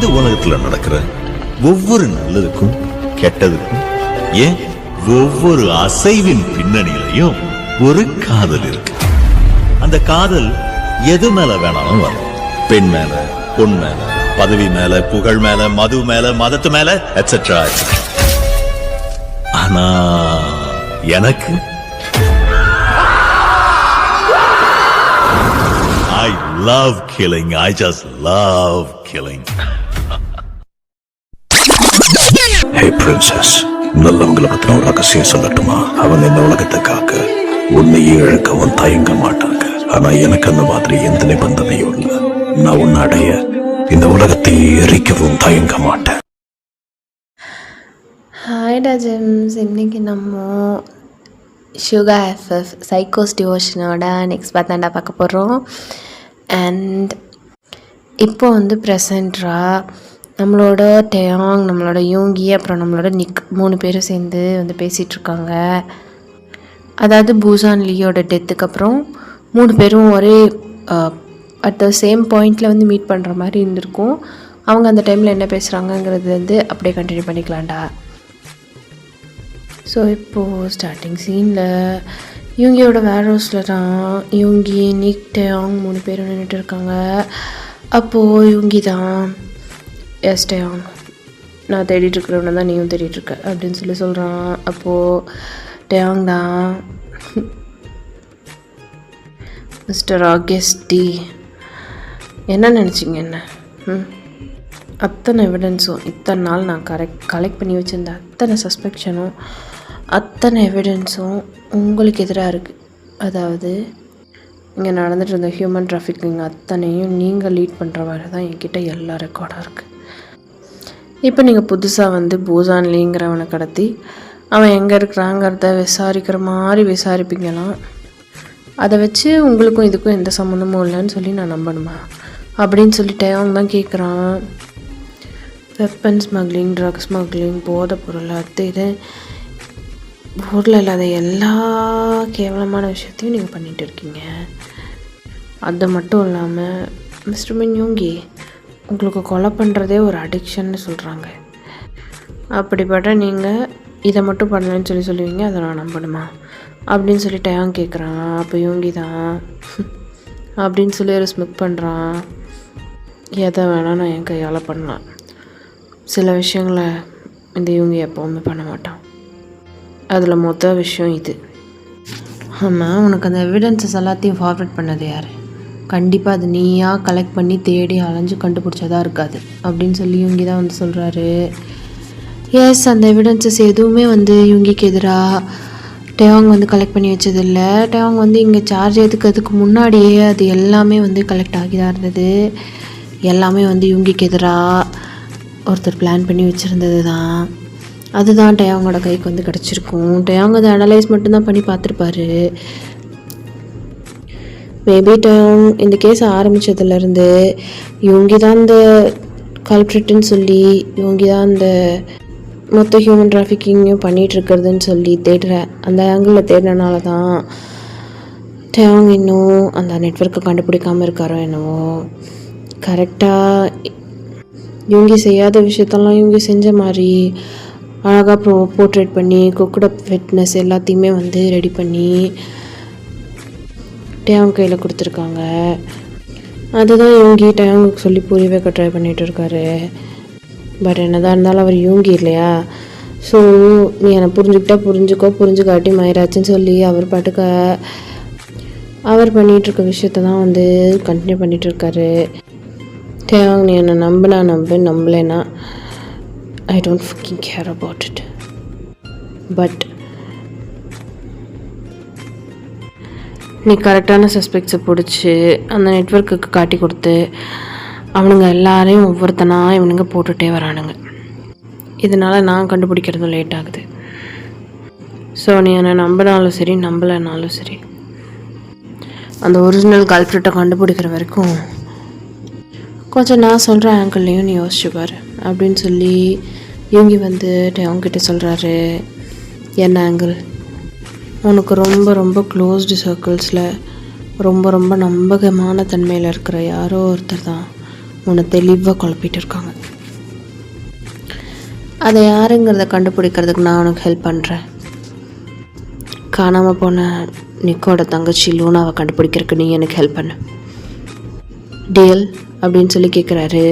இந்த உலகத்துல நடக்கிற ஒவ்வொரு நல்லதுக்கும் கெட்டதுக்கும் ஏன் ஒவ்வொரு அசைவின் பின்னணியிலையும் ஒரு காதல் இருக்கு. அந்த காதல் எது மேல வேணாலும் வரும். பெண் மேல, பொன் மேல, பதவி மேல, புகழ் மேல, மது மேல, மதத்து மேல, எட்ஸெட்ரா. ஆனா எனக்கு I love killing. I just love killing. Hey princess, நல்லவங்களை பத்தின ஒரு ரகசியம் சொல்லட்டுமா? அவன் இந்த உலகத்தை காக்க உன்னையே இழக்கவும் தயங்க மாட்டாங்க. ஆனா எனக்கு அந்த மாதிரி எந்த நிபந்தனையும் இல்லை. நான் உன்னை அடைய இந்த உலகத்தை எரிக்கவும் தயங்க மாட்டேன். ஹாய்டா ஜெம்ஸ், இன்றைக்கி நம்ம சுகர் எஃப்எஃப் சைக்கோஸ் டிவோஷனோட நெக்ஸ்ட் பார்த்தாண்டா பார்க்க போகிறோம். அண்ட் இப்போ வந்து ப்ரெசண்ட்டாக நம்மளோட டேயாங், நம்மளோட யூங்கி, அப்புறம் நம்மளோட நிக் 3 பேரும் சேர்ந்து வந்து பேசிகிட்ருக்காங்க. அதாவது பூசான் லீயோட டெத்துக்கு அப்புறம் 3 பேரும் ஒரே அட் த சேம் பாயிண்டில் வந்து மீட் பண்ணுற மாதிரி இருந்திருக்கும். அவங்க அந்த டைமில் என்ன பேசுகிறாங்கங்கிறது வந்து அப்படியே கண்டினியூ பண்ணிக்கலாம்டா. ஸோ இப்போது ஸ்டார்டிங் சீனில் யூங்கியோட வேர் ஹவுஸில் தான் யூங்கி, நிக், டேயாங் 3 பேரும் நின்றுட்டு இருக்காங்க. அப்போது யூங்கி தான், எஸ் டேயாங், நான் தேடிட்டுருக்கிறவன தான் நீயும் தேடிட்டுருக்க அப்படின்னு சொல்லி சொல்கிறான். அப்போது டேயாங் தான், மிஸ்டர் ஆகஸ்டி, என்ன நினச்சிங்க என்ன? அத்தனை எவிடன்ஸும் இத்தனை நாள் நான் கலெக்ட் பண்ணி வச்சுருந்த அத்தனை சஸ்பெக்ஷனும் அத்தனை எவிடன்ஸும் உங்களுக்கு எதிராக இருக்குது. அதாவது இங்கே நடந்துட்டு இருந்த ஹியூமன் டிராஃபிக்கிங் அத்தனையும் நீங்கள் லீட் பண்ணுற மாதிரி தான் என்கிட்ட எல்லா ரெக்கார்டாக இருக்குது. இப்போ நீங்கள் புதுசாக வந்து பூசான்லிங்கிறவனை கடத்தி அவன் எங்கே இருக்கிறாங்கிறத விசாரிக்கிற மாதிரி விசாரிப்பீங்களாம். அதை வச்சு உங்களுக்கும் இதுக்கும் எந்த சம்மந்தமும் இல்லைன்னு சொல்லி நான் நம்பணுமா அப்படின்னு சொல்லிட்டு அவங்க தான் கேட்குறான். வெப்பன் ஸ்மக்லிங், ட்ரக் ஸ்மக்லிங், போதைப் பொருள், அது இது ஊரில் இல்லாத எல்லா கேவலமான விஷயத்தையும் நீங்கள் பண்ணிகிட்டு இருக்கீங்க. அது மட்டும் இல்லாமல் மிஸ்டர் மின்யூங்கி, உங்களுக்கு கொலை பண்ணுறதே ஒரு அடிக்ஷன்னு சொல்கிறாங்க. அப்படிப்பட்ட நீங்கள் இதை மட்டும் பண்ணலன்னு சொல்லுவீங்க, அதை நான் நம்பணுமா அப்படின்னு சொல்லி டேயாங் கேட்குறான். அப்போ யூங்கி தான் அப்படின்னு சொல்லி ஒரு ஸ்மிக் பண்ணுறான். எதை வேணால் நான் என் கையால் பண்ணலாம், சில விஷயங்களை இந்த யூங்கி எப்போவுமே பண்ண மாட்டான். அதில் மொத்த விஷயம் இது. ஆமாம், உனக்கு அந்த எவிடன்ஸஸ் எல்லாத்தையும் ஃபார்வர்ட் பண்ணது யார்? கண்டிப்பாக அது நீயா கலெக்ட் பண்ணி தேடி அலைஞ்சு கண்டுபிடிச்சதாக இருக்காது அப்படின்னு சொல்லி யூங்கி தான் வந்து சொல்கிறாரு. எஸ், அந்த எவிடன்ஸஸ் எதுவுமே வந்து யூங்கிக்கு எதிராக டேயாங் வந்து கலெக்ட் பண்ணி வச்சதில்லை. டேயாங் வந்து இங்கே சார்ஜ் ஏற்றுக்கிறதுக்கு முன்னாடியே அது எல்லாமே வந்து கலெக்ட் ஆகி தான் இருந்தது. எல்லாமே வந்து யூங்கிக்கு எதிராக ஒருத்தர் பிளான் பண்ணி வச்சுருந்தது தான். அதுதான் டேயாங்கோட கைக்கு வந்து கிடச்சிருக்கும். டேயாங் அதை அனலைஸ் மட்டும்தான் பண்ணி பார்த்துருப்பாரு. மேபி டேயாங் இந்த கேஸை ஆரம்பித்ததுலேருந்து யூங்கி தான் இந்த கல்ப்ரிட்டுன்னு சொல்லி, யூங்கி தான் அந்த மொத்த ஹியூமன் டிராஃபிக்கிங்கும் பண்ணிகிட்ருக்கிறதுன்னு சொல்லி அந்த ஆங்கிளில் தேடினால தான் டேயாங் இன்னும் அந்த நெட்வொர்க்கை கண்டுபிடிக்காமல் இருக்காரோ என்னவோ. கரெக்டாக யூங்கி செய்யாத விஷயத்தெல்லாம் யூங்கி செஞ்ச மாதிரி அழகாக போர்ட்ரேட் பண்ணி குக்குட் அப் ஃபிட்னஸ் எல்லாத்தையுமே வந்து ரெடி பண்ணி டேயாங் கையில் கொடுத்துருக்காங்க. அதுதான் யூங்கி டேயாங்குக்கு சொல்லி புரிய வைக்க ட்ரை பண்ணிகிட்டு இருக்காரு. பட் என்னதான் இருந்தாலும் அவர் யூங்கி இல்லையா? ஸோ நீ என்னை புரிஞ்சுக்கிட்டா புரிஞ்சுக்கோ, புரிஞ்சுக்காட்டி மயிராச்சுன்னு சொல்லி அவர் பாட்டுக்க அவர் பண்ணிகிட்ருக்க விஷயத்த தான் வந்து கண்டினியூ பண்ணிகிட்ருக்காரு. டேயாங், நீ என்னை நம்பினா நம்பு, நம்பலைன்னா I don't fucking care about it. But நீ கரெக்டான சஸ்பெக்ட்ஸை பிடிச்சி அந்த நெட்வொர்க்குக்கு காட்டி கொடுத்து அவனுங்க எல்லாரையும் ஒவ்வொருத்தனாக இவனுங்க போட்டுகிட்டே வரானுங்க. இதனால் நான் கண்டுபிடிக்கிறதும் லேட் ஆகுது. ஸோ நீ என்னை நம்பினாலும் சரி, நம்பலைனாலும் சரி, அந்த ஒரிஜினல் கல்ப்ரிட்டை கண்டுபிடிக்கிற வரைக்கும் கொஞ்சம் நான் சொல்கிற ஆங்கிள்லேயும் நீ யோசிச்சுப்பார் அப்படின்னு சொல்லி யூங்கி வந்து அவங்ககிட்ட சொல்கிறாரு. என்ன ஆங்கிள்? உனக்கு ரொம்ப ரொம்ப க்ளோஸ்டு சர்க்கிள்ஸில் ரொம்ப ரொம்ப நம்பகமான தன்மையில் இருக்கிற யாரோ ஒருத்தர் தான் உன்னை தெளிவாக குழப்பிட்டு இருக்காங்க. அதை யாருங்கிறத கண்டுபிடிக்கிறதுக்கு நான் உனக்கு ஹெல்ப் பண்ணுறேன். காணாமல் போன நிக்கோட தங்கச்சி லூனாவை கண்டுபிடிக்கிறதுக்கு நீ எனக்கு ஹெல்ப் பண்ணு. டீல் அப்படின்னு சொல்லி கேட்குறாரு.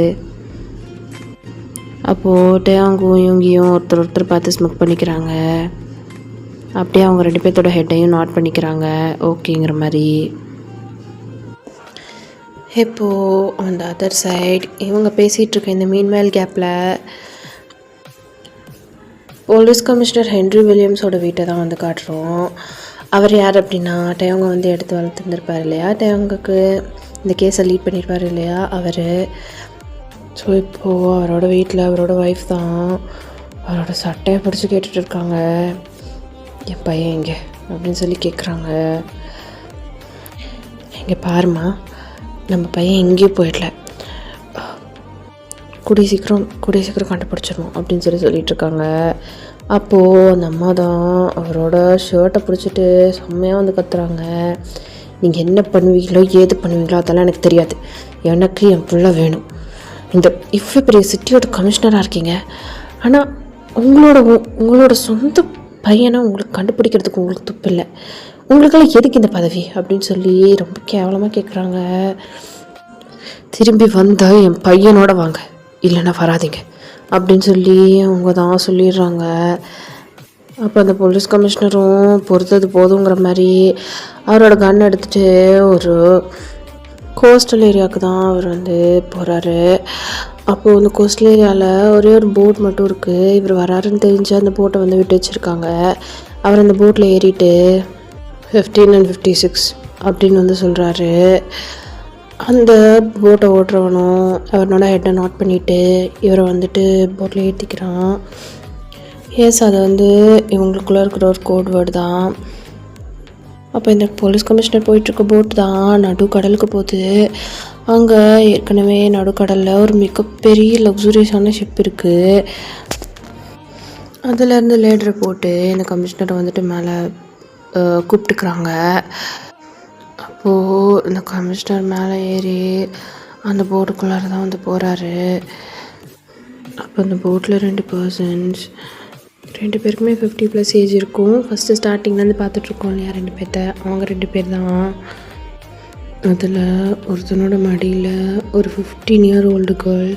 அப்போது டேயாங்கும் யூங்கியும் ஒருத்தர் பார்த்து ஸ்மோக் பண்ணிக்கிறாங்க. அப்படியே அவங்க 2 பேர்த்தோட ஹெட்டையும் நோட் பண்ணிக்கிறாங்க ஓகேங்கிற மாதிரி. இப்போது அந்த அதர் சைட் இவங்க பேசிகிட்டு இருக்க இந்த மீன்மேல் கேப்பில் போலீஸ் கமிஷனர் ஹென்ரி வில்லியம்ஸோட வீட்டை தான் வந்து காட்டுறோம். அவர் யார் அப்படின்னா டேவங்க வந்து எடுத்து வளர்த்துருந்துருப்பார் இல்லையா, டேவங்களுக்கு இந்த கேஸை லீட் பண்ணியிருப்பார் இல்லையா அவர். ஸோ இப்போது அவரோட வீட்டில் அவரோட ஒய்ஃப் தான் அவரோட சட்டையை பிடிச்சி கேட்டுட்டு இருக்காங்க. என் பையன் எங்கே அப்படின்னு சொல்லி கேட்குறாங்க. எங்கே பாருமா, நம்ம பையன் எங்கேயும் போயிடல, கூடிய சீக்கிரம் கண்டுபிடிச்சிடணும் அப்படின்னு சொல்லிட்டு இருக்காங்க. அப்போது அந்த அம்மா தான் அவரோட ஷர்ட்டை பிடிச்சிட்டு செம்மையாக வந்து கத்துறாங்க. நீங்கள் என்ன பண்ணுவீங்களோ ஏது பண்ணுவீங்களோ அதெல்லாம் எனக்கு தெரியாது, எனக்கு என் பிள்ளை வேணும். இந்த இவ்வளோ பெரிய சிட்டியோட கமிஷனராக இருக்கீங்க, ஆனால் உங்களோட சொந்த பையனை உங்களுக்கு கண்டுபிடிக்கிறதுக்கு உங்களுக்கு துப்பு இல்லை, உங்களுக்கெல்லாம் எதுக்கு இந்த பதவி அப்படின்னு சொல்லி ரொம்ப கேவலமாக கேட்குறாங்க. திரும்பி வந்தால் என் பையனோட வாங்க, இல்லைன்னா வராதிங்க அப்படின்னு சொல்லி அவங்க தான் சொல்லிடுறாங்க. அப்போ அந்த போலீஸ் கமிஷனரும் பொறுத்தது போதுங்கிற மாதிரி அவரோட கன் எடுத்துகிட்டு ஒரு கோஸ்டல் ஏரியாவுக்கு தான் அவர் வந்து போகிறாரு. அப்போது அந்த கோஸ்டல் ஏரியாவில் ஒரே ஒரு போட் மட்டும் இருக்குது. இவர் வராருன்னு தெரிஞ்சு அந்த போட்டை வந்து விட்டு வச்சுருக்காங்க. அவர் அந்த போட்டில் ஏறிட்டு 15 and 56 அப்படின்னு வந்து சொல்கிறாரு. அந்த போட்டை ஓட்டுறவனும் அவனோட ஹெட்டை நோட் பண்ணிவிட்டு இவரை வந்துட்டு போட்டில் ஏற்றிக்கிறான். எஸ், அது வந்து இவங்களுக்குள்ளே இருக்கிற ஒரு கோட் வேர்டு தான். அப்போ இந்த போலீஸ் கமிஷனர் போயிட்டுருக்க போட்டு தான் நடுக்கடலுக்கு போகுது. அங்கே ஏற்கனவே நடுக்கடலில் ஒரு மிகப்பெரிய லக்ஸுரியஸான ஷிப் இருக்குது. அதுலேருந்து லேடரை போட்டு இந்த கமிஷனரை வந்துட்டு மேலே கூப்பிட்டுக்கிறாங்க. அப்போது இந்த கமிஷனர் மேலே ஏறி அந்த போட்டுக்குள்ளார தான் வந்து போகிறாரு. அப்போ அந்த போட்டில் 2 பர்சன்ஸ், 2 பேருக்குமே 50+ ஏஜ் இருக்கும். ஃபஸ்ட்டு ஸ்டார்டிங்லேருந்து பார்த்துட்ருக்கோம் இல்லையா 2 பேர்த்த, அவங்க 2 பேர் தான். அதில் ஒருத்தனோட மடியில் ஒரு 15 year old கேர்ள்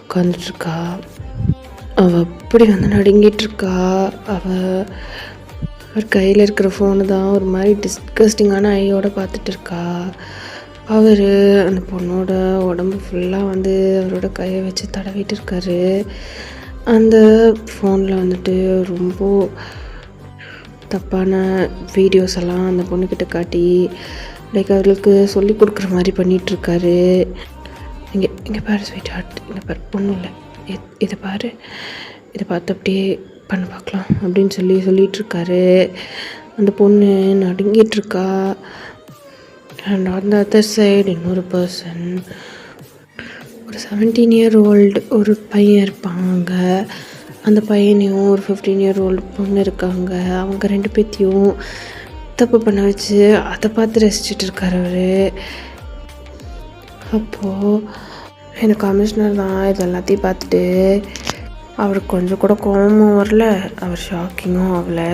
உட்காந்துட்ருக்கா. அவள் அப்படி வந்து நடுங்கிட்டுருக்கா. அவர் கையில் இருக்கிற ஃபோனு தான் ஒரு மாதிரி டிஸ்கஸ்டிங்கான ஐயோடு பார்த்துட்டு இருக்கா. அவர் அந்த பொண்ணோட உடம்பு ஃபுல்லாக வந்து அவரோட கையை வச்சு தடவிட்டு இருக்காரு. அந்த ஃபோனில் வந்துட்டு ரொம்ப தப்பான வீடியோஸ் எல்லாம் அந்த பொண்ணுக்கிட்ட காட்டி லைக் அவர்களுக்கு சொல்லி கொடுக்குற மாதிரி பண்ணிகிட்ருக்காரு. இங்கே பாரு ஸ்வீட் ஹார்ட், இங்கே பாரு, ஒன்றும் இல்லை, இதை பாரு, இதை பார்த்து அப்படியே பண்ண பார்க்கலாம் அப்படின்னு சொல்லிகிட்ருக்காரு. அந்த பொண்ணு நடுங்கிட்டுருக்கா. And on the other side இன்னொரு பர்சன், ஒரு 17 year old ஒரு பையன் இருப்பாங்க. அந்த பையனையும் ஒரு 15 year old பொண்ணு இருக்காங்க. அவங்க 2 பேர்த்தையும் தப்பு பண்ண வச்சு அதை பார்த்து ரசிச்சுட்டு இருக்காரு அவர். அப்போது எனக்கு கமிஷனர் தான் இது எல்லாத்தையும் பார்த்துட்டு அவருக்கு கொஞ்சம் கூட கோபமும் வரல, அவர் ஷாக்கிங்கும் ஆகலை.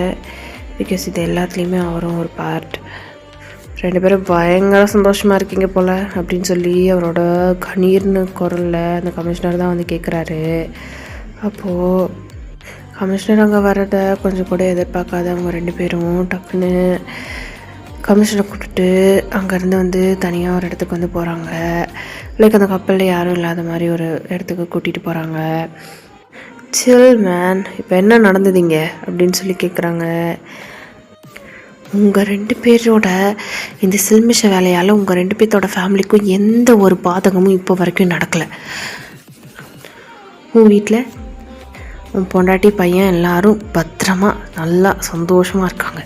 பிகாஸ் இது எல்லாத்துலேயுமே அவரும் ஒரு பார்ட். 2 பேரும் பயங்கர சந்தோஷமாக இருக்கீங்க போல் அப்படின்னு சொல்லி அவரோட கணீர்னு குரலில் அந்த கமிஷனர் தான் வந்து கேட்குறாரு. அப்போது கமிஷனர் அங்கே வர்றதை கொஞ்சம் கூட எதிர்பார்க்காத அவங்க 2 பேரும் டக்குன்னு கமிஷனை கூப்பிட்டு அங்கேருந்து வந்து தனியாக ஒரு இடத்துக்கு வந்து போகிறாங்க. லைக் அந்த கப்பலில் யாரும் இல்லாத மாதிரி ஒரு இடத்துக்கு கூட்டிகிட்டு போகிறாங்க. சில் மேன், இப்போ என்ன நடந்ததுங்க அப்படின்னு சொல்லி கேட்குறாங்க. உங்கள் 2 பேரோட இந்த சில்மிஷ வேலையால் உங்கள் 2 பேர்த்தோட ஃபேமிலிக்கும் எந்த ஒரு பாதகமும் இப்போ வரைக்கும் நடக்கலை. உன் வீட்டில் உன் பொண்டாட்டி பையன் எல்லாரும் பத்திரமா நல்லா சந்தோஷமாக இருக்காங்க.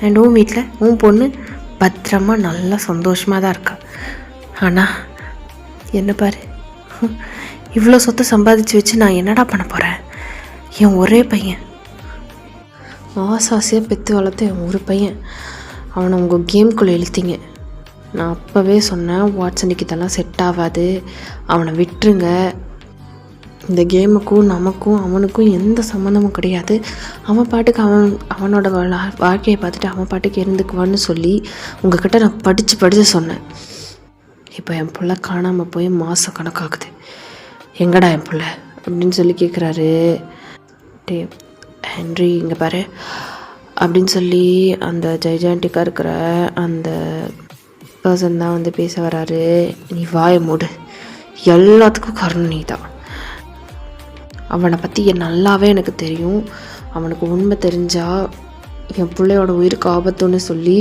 அண்ட் உன் வீட்டில் உன் பொண்ணு பத்திரமா நல்லா சந்தோஷமாக தான் இருக்கா. ஆனால் என்ன பாரு, இவ்வளோ சொத்தை சம்பாதிச்சு வச்சு நான் என்னடா பண்ண போகிறேன்? என் ஒரே பையன், ஆசாசியாக பெற்று வளர்த்த என் ஒரு பையன், அவனை உங்கள் கேம்குள்ளே இழுத்தீங்க. நான் அப்போவே சொன்னேன் வாட்சனுக்கு இதெல்லாம் செட் ஆகாது, அவனை விட்டுருங்க, இந்த கேமுக்கும் நமக்கும் அவனுக்கும் எந்த சம்மந்தமும் கிடையாது, அவன் பாட்டுக்கு அவனோட வாழ்க்கையை பார்த்துட்டு அவன் பாட்டுக்கு இருந்துக்குவான்னு சொல்லி உங்ககிட்ட நான் படித்து சொன்னேன். இப்போ என் பிள்ளை காணாமல் போய் மாதம் கணக்காகுது. எங்கடா என் பிள்ளை அப்படின்னு சொல்லி கேட்குறாரு. டே ஹென்ரி இங்கே பாரு அப்படின்னு சொல்லி அந்த ஜெய்ஜாண்டிக்காக இருக்கிற அந்த பர்சன் தான் வந்து பேச வராரு. நீ வாயை மூடு, எல்லாத்துக்கும் காரணம் நீ தான். அவனை பற்றி நல்லாவே எனக்கு தெரியும். அவனுக்கு உண்மை தெரிஞ்சால் என் பிள்ளையோட உயிருக்கு ஆபத்துன்னு சொல்லி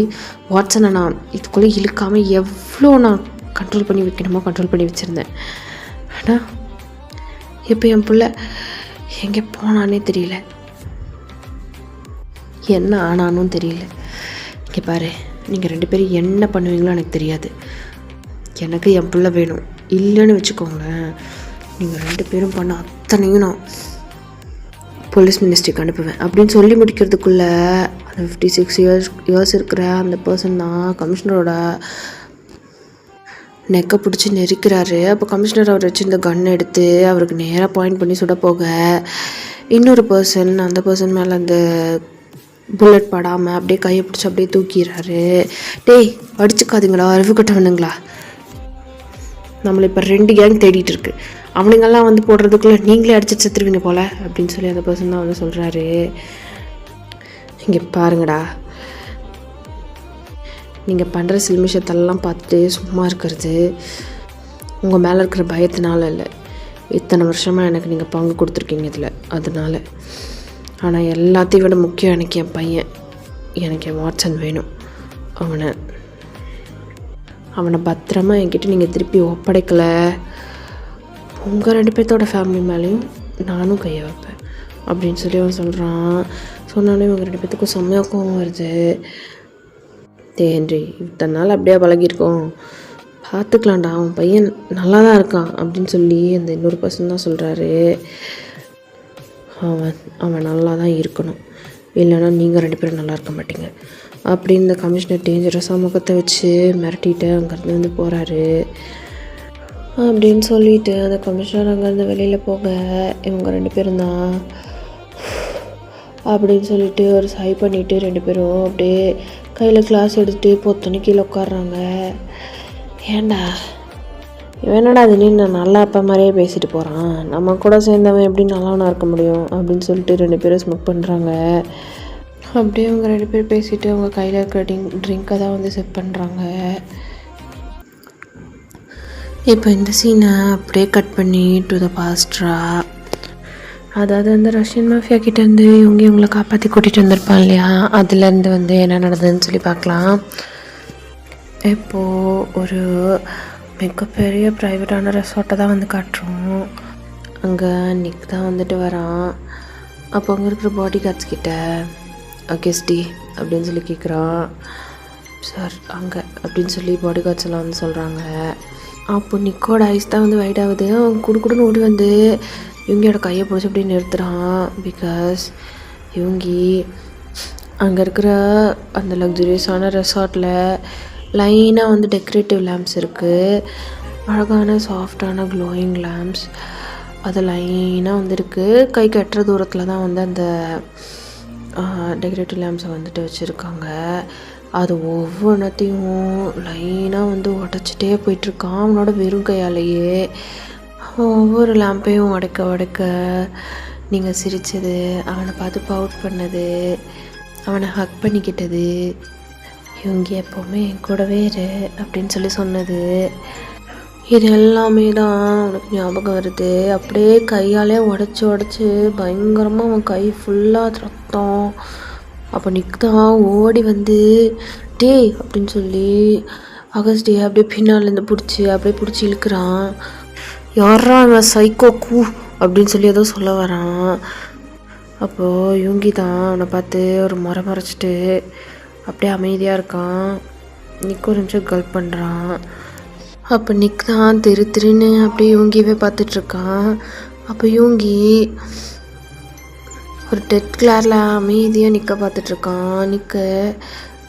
வாட்சனை நான் இதுக்குள்ளே இழுக்காமல் எவ்வளோ நான் கண்ட்ரோல் பண்ணி வைக்கணுமோ கண்ட்ரோல் பண்ணி வச்சுருந்தேன். ஆனால் இப்போ என் பிள்ளை எங்கே போனானே தெரியல, என்ன ஆனானும் தெரியல. இங்கே பாரு, நீங்கள் 2 பேரும் என்ன பண்ணுவீங்களோ எனக்கு தெரியாது, எனக்கு என் பிள்ளை வேணும். இல்லைன்னு வச்சுக்கோங்களேன், நீங்கள் 2 பேரும் பண்ண அத்தனையும் நான் போலீஸ் மினிஸ்ட்ரிக்கு அனுப்புவேன் அப்படின்னு சொல்லி முடிக்கிறதுக்குள்ளே அந்த 56 இயர்ஸ் இருக்கிற அந்த பர்சன் தான் கமிஷனரோட நெக்கை பிடிச்சி நெரிக்கிறாரு. அப்போ கமிஷனர் அவர் வச்சு இந்த கன் எடுத்து அவருக்கு நேராக பாயிண்ட் பண்ணி சுட போக இன்னொரு பர்சன் அந்த பர்சன் மேலே அந்த புல்லட் படாமல் அப்படியே கையை பிடிச்சி அப்படியே தூக்கிறாரு. டேய் அடிச்சுக்காதுங்களா, அறிவு கட்டவனுங்களா, நம்மளை இப்போ 2 கேங் தேடிட்டு இருக்கு, அவனுங்கெல்லாம் வந்து போடுறதுக்குள்ளே நீங்களே அடிச்சு செத்துருவீங்க போல் அப்படின்னு சொல்லி அந்த பர்சன் தான் வந்து சொல்கிறாரு. இங்கே பாருங்கடா, நீங்கள் பண்ணுற சில்மிஷத்தெல்லாம் பார்த்துட்டு சும்மா இருக்கிறது உங்கள் மேலே இருக்கிற பயத்தினால இல்லை, இத்தனை வருஷமாக எனக்கு நீங்கள் பங்கு கொடுத்துருக்கீங்க இதில், அதனால. ஆனால் எல்லாத்தையும் விட முக்கியம் எனக்கு என் பையன், எனக்கு என் வாட்சன் வேணும். அவனை பத்திரமா என்கிட்ட நீங்கள் திருப்பி ஒப்படைக்கலை, உங்கள் 2 பேர்த்தோட ஃபேமிலி மேலேயும் நானும் கையை வைப்பேன் அப்படின்னு சொல்லி அவன் சொல்கிறான். சொன்னாலே இவங்க 2 பேர்த்துக்கும் செம்மையாக கோவம் வருது. ஹென்றி இத்தனை நாள் அப்படியே பழகியிருக்கோம், பார்த்துக்கலாம்டா, அவன் பையன் நல்லா தான் இருக்கான் அப்படின்னு சொல்லி அந்த இன்னொரு பர்சன் தான் சொல்கிறாரு. அவன் நல்லா தான் இருக்கணும், இல்லைன்னா நீங்கள் 2 பேரும் நல்லா இருக்க மாட்டீங்க அப்படின்னு இந்த கமிஷனர் டேஞ்சரஸாக முகத்தை வச்சு மிரட்டிட்டு அங்கேருந்து வந்து போகிறாரு. அப்படின்னு சொல்லிட்டு அந்த கமிஷனர் அங்கேருந்து வெளியில் போக இவங்க 2 பேரும் தான் அப்படின்னு சொல்லிட்டு ஒரு சை பண்ணிவிட்டு 2 பேரும் அப்படியே கையில் கிளாஸ் எடுத்துகிட்டு பொத்தனை கீழே உட்காடுறாங்க. ஏண்டா இவனடா திடீர்னு நல்லா அப்பா மாதிரியே பேசிட்டு போகிறான், நம்ம கூட சேர்ந்தவன் எப்படி நல்லவனாக இருக்க முடியும் அப்படின்னு சொல்லிட்டு 2 பேரும் ஸ்மோக் பண்ணுறாங்க. அப்படியே அவங்க 2 பேர் பேசிவிட்டு அவங்க கையில் இருக்கிற ட்ரிங்கை தான் வந்து செட் பண்ணுறாங்க. இப்போ இந்த சீனை அப்படியே கட் பண்ணி டு த பாஸ்ட்ரா, அதாவது அந்த ரஷ்யன் மாஃபியா கிட்டேருந்து இவங்களை காப்பாற்றி கூட்டிகிட்டு வந்திருப்பான் இல்லையா, அதுலேருந்து வந்து என்ன நடந்ததுன்னு சொல்லி பார்க்கலாம். இப்போது ஒரு மிகப்பெரிய ப்ரைவேட்டான ரெசார்ட்டை தான் வந்து காட்டுறோம். அங்கே நிக் தான் வந்துட்டு வரான். அப்போ அங்கே இருக்கிற பாடி கார்ட்ஸ் கிட்ட கெஸ்டி அப்படின்னு சொல்லி கேட்குறான். சார் அங்கே அப்படின்னு சொல்லி பாடி கார்ட்ஸ் எல்லாம் வந்து சொல்கிறாங்க. அப்போ நிக்கோட ஐஸ் தான் வந்து வைட் ஆகுது. அவன் குடுக்குடுன்னு ஓடி வந்து இவங்களோட கையை பிடிச்சி அப்படி நிறுத்துகிறான். பிகாஸ் இவங்கி அங்கே இருக்கிற அந்த லக்ஸுரியஸான ரெசார்ட்டில் லைனாக வந்து டெக்கரேட்டிவ் லேம்ப்ஸ் இருக்குது, அழகான சாஃப்டான க்ளோயிங் லேம்ப்ஸ், அது லைனாக வந்து இருக்குது. கை கட்டுற தூரத்தில் தான் வந்து அந்த டெக்கரேட்டிவ் லேம்ப்ஸை வந்துட்டு வச்சுருக்காங்க. அது ஒவ்வொன்றத்தையும் லைனாக வந்து உடச்சிட்டே போயிட்டுருக்கான் அவனோட வெறும் கையாலேயே. ஒவ்வொரு லேம்பையும் உடைக்க நீங்கள் சிரித்தது, அவனை பார்த்து பவுட் பண்ணது, அவனை ஹக் பண்ணிக்கிட்டது, இவங்க எப்போவுமே என் கூடவே இரு அப்படின்னு சொல்லி சொன்னது, இது எல்லாமே தான் அவனுக்கு ஞாபகம் வருது. அப்படியே கையாலே உடச்சி பயங்கரமாக அவன் கை ஃபுல்லாக ரத்தம். அப்போ நிக் தான் ஓடி வந்து டே அப்படின்னு சொல்லி அகஸ்டே அப்படியே பின்னாலேருந்து பிடிச்சி இழுக்கிறான். யாரா இவன் சைக்கோ கூ அப்படின்னு சொல்லி ஏதோ சொல்ல வரான். அப்போது யூங்கி தான் அவனை பார்த்து ஒரு மறைச்சிட்டு அப்படியே அமைதியாக இருக்கான். நிக் ஒரு நிமிஷம் கல்ப் பண்ணுறான். அப்போ நிக் தான் திருன்னு அப்படியே யூங்கியவே பார்த்துட்ருக்கான். அப்போ யூங்கி ஒரு டெட் கிளாரில் அமைதியாக நிற்க பார்த்துட்ருக்கான். நிற்க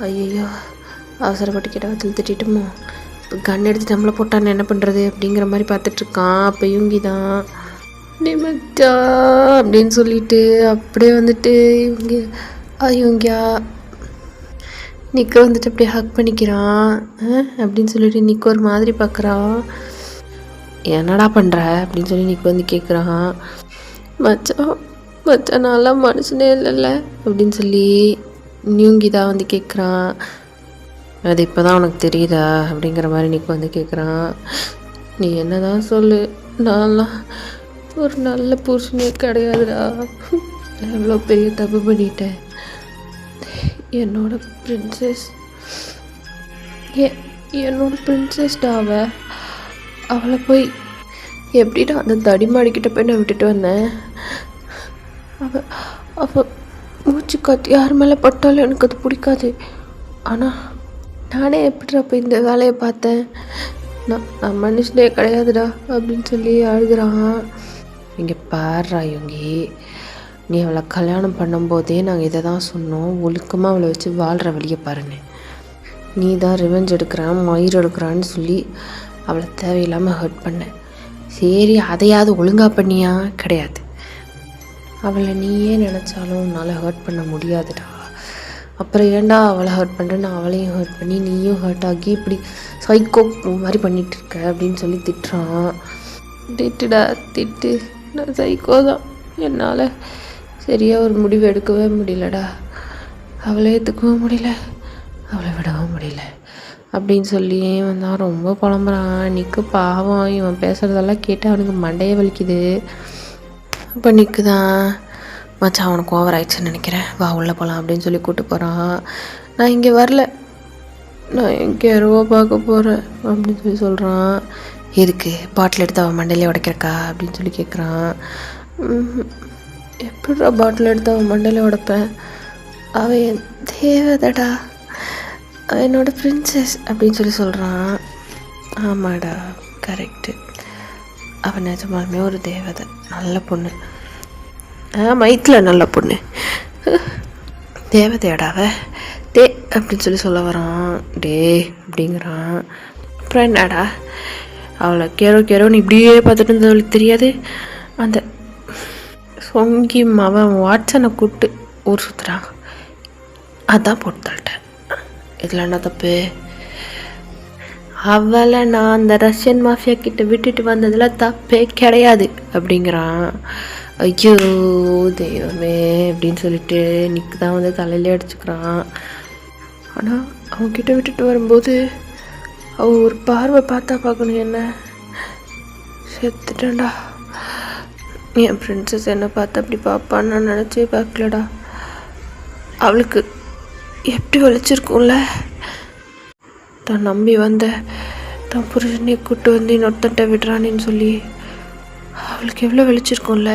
ஐயோ அவசரப்பட்டு கிட்ட வத்தில் திட்டிட்டுமோ இப்போ கன் எடுத்து நம்மளை போட்டான்னு என்ன பண்ணுறது அப்படிங்கிற மாதிரி பார்த்துட்ருக்கான். அப்போ யூங்கி தான் டே மச்சா அப்படின்னு சொல்லிட்டு அப்படியே வந்துட்டு இவங்கியா நிக்க வந்துட்டு அப்படியே ஹக் பண்ணிக்கிறான். அப்படின்னு சொல்லிட்டு நிக்க ஒரு மாதிரி பார்க்குறான். என்னடா பண்ணுற அப்படின்னு சொல்லி நிக்க வந்து கேட்குறான். மச்சான் நான்லாம் மனுஷனே இல்லைல்ல அப்படின்னு சொல்லி நியூங்கி தான் வந்து கேட்குறான். அது இப்போ தான் உனக்கு தெரியுதா அப்படிங்கிற மாதிரி நிக்க வந்து கேட்குறான். நீ என்ன தான் சொல்லு, நான்லாம் ஒரு நல்ல புருஷனே கிடையாதுடா. எவ்வளோ பெரிய தப்பு பண்ணிட்டேன். என்னோட பிரின்சஸ்டா அவளை போய் எப்படிடா அந்த தடிமாடிக்கிட்ட போய் நான் விட்டுட்டு வந்தேன். அவள் மூச்சு காத்து யார் மேலே பட்டாலும் எனக்கு அது பிடிக்காது. ஆனால் நானே எப்படிடா போய் இந்த வேலையை பார்த்தேன். நான் மனுஷனே கிடையாதுடா அப்படின்னு சொல்லி அழுகிறான். இங்கே பாடுறா யோங்கி, நீ அவளை கல்யாணம் பண்ணும்போதே நாங்கள் இதை தான் சொன்னோம், ஒழுக்கமாக அவளை வச்சு வாழ்கிற வழியை பாருன்னு. நீ தான் ரிவெஞ்ச் எடுக்கிறான் மயிர் எடுக்கிறான்னு சொல்லி அவளை தேவையில்லாமல் ஹர்ட் பண்ண. சரி, அதையாவது ஒழுங்காக பண்ணியா? கிடையாது. அவளை நீயே நினச்சாலும் உன்னால் ஹர்ட் பண்ண முடியாதுடா. அப்புறம் ஏன்டா அவளை ஹர்ட் பண்ணுறேன்னு அவளையும் ஹர்ட் பண்ணி நீயும் ஹர்ட் ஆகி இப்படி சைக்கோ மாதிரி பண்ணிகிட்டு இருக்க அப்படின்னு சொல்லி திட்டுறான். திட்டுடா திட்டு, நான் சைக்கோ தான். என்னால் சரியாக ஒரு முடிவு எடுக்கவே முடியலடா. அவளை ஏற்றுக்கவும் முடியல, அவளை விடவும் முடியல அப்படின்னு சொல்லி வந்தான். ரொம்ப புலம்புறான். நிற்கு பாவம், இவன் பேசுகிறதெல்லாம் கேட்டு அவனுக்கு மண்டையே வலிக்குது. அப்போ நிற்கு தான், மச்சான் அவனுக்கு ஓவர் ஆயிடுச்சுன்னு நினைக்கிறேன், வா உள்ளே போகலாம் அப்படின்னு சொல்லி கூப்பிட்டு போகிறான். நான் இங்கே வரல, நான் எங்கே யாரோ பார்க்க போகிறேன் அப்படின்னு சொல்லி சொல்கிறான். எதுக்கு? பாட்டில் எடுத்து அவன் மண்டையிலே உடைக்கிறக்கா அப்படின்னு சொல்லி கேட்குறான். எப்படிடா பாட்டில் எடுத்து அவன் மண்டையிலே உடைப்பேன்? அவன் என் தேவதடா, என்னோட பிரின்சஸ் அப்படின்னு சொல்லி சொல்கிறான். ஆமாடா, கரெக்டு. அவன் நிஜமாலுமே ஒரு தேவதை, நல்ல பொண்ணு. மைத்தில் நல்ல பொண்ணு, தேவதையாடாவ டே அப்படின்னு சொல்லி சொல்ல வரான். டே அப்படிங்கிறான். அப்புறம் என்னடா, அவளை கேரோன்னு இப்படியே பார்த்துட்டு இருந்தவளுக்கு தெரியாது. அந்த சொங்கி அவன் வாட்சனை கூப்பிட்டு ஊர் சுற்றுறான், அதான் போட்டு தள்ளிட்டேன். இதில் என்ன தப்பு? அவளை நான் அந்த ரஷ்யன் மாஃபியா கிட்ட விட்டுட்டு வந்ததில் தப்பே கிடையாது அப்படிங்கிறான். ஐயோ தெய்வமே அப்படின்னு சொல்லிட்டு நிற்கு தான் வந்து தலையிலே அடிச்சுக்கிறான். ஆனால் அவன்கிட்ட விட்டுட்டு வரும்போது அவள் ஒரு பார்வை பார்த்தா பார்க்கணும், என்ன செத்துட்டேன்டா. என் பிரின்சஸ் என்னை பார்த்து அப்படி பார்ப்பான்னு நான் நினச்சே பார்க்கலடா. அவளுக்கு எப்படி வலிச்சிருக்கும்ல, தான் நம்பி வந்த தான் புருஷனை கூட்டு வந்து இன்னொருத்தன்ட்ட விடுறானேன்னு சொல்லி அவளுக்கு எவ்வளோ வலிச்சிருக்கும்ல.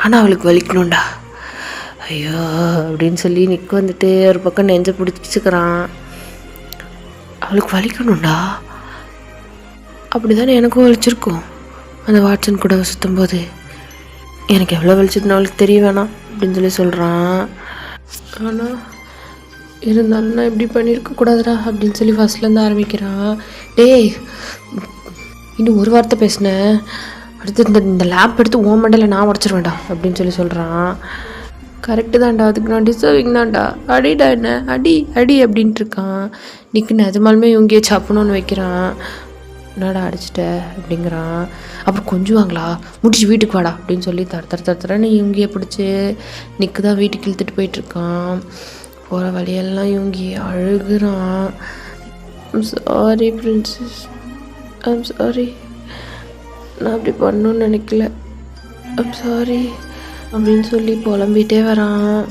ஆனால் அவளுக்கு வலிக்கணும்டா. ஐயோ அப்படின்னு சொல்லி நிற்கு வந்துட்டு ஒரு பக்கம் நெஞ்சை பிடிச்சிக்கிறான். அவளுக்கு வலிக்கணும்டா, அப்படி தானே எனக்கும் வலிச்சிருக்கும் அந்த வாட்சன் கூட சுற்றும் போது. எனக்கு எவ்வளோ வலிச்சிருக்குன்னு அவளுக்கு தெரிய வேணாம் அப்படின்னு சொல்லி சொல்கிறான். ஆனால் இருந்தாலும் நான் இப்படி பண்ணியிருக்கக்கூடாதுடா அப்படின்னு சொல்லி ஃபஸ்ட்லேருந்து ஆரம்பிக்கிறான். டேய், இன்னும் ஒரு வார்த்தை பேசினேன், அடுத்து இந்த லேப் எடுத்து ஓ மண்டையில் நான் உடச்சிருவேன்டா அப்படின்னு சொல்லி சொல்கிறான். கரெக்டு தான்டா, அதுக்கு நான் டிசர்விங் தான்டா, அடிடா என்ன அடி அடி அப்படின்ட்டு இருக்கான். நிற்கு நிஜமாலுமே இவங்கேயே சாப்பிடணும்னு வைக்கிறான். என்னடா அடிச்சிட்ட அப்படிங்கிறான். அப்புறம் கொஞ்சுவாங்களா, முடிச்சு வீட்டுக்கு வாடா அப்படின்னு சொல்லி தரன்னு இவங்கேயே பிடிச்சி நிற்கு தான் வீட்டுக்கு இழுத்துட்டு போயிட்டுருக்கான். போகிற வழியெல்லாம் இவங்கி அழுகுறான். I'm sorry princess, I'm sorry, நான் அப்படி பண்ணணும்னு நினைக்கல, ஐம் சாரி அப்படின்னு சொல்லி புலம்பிகிட்டே வரான்.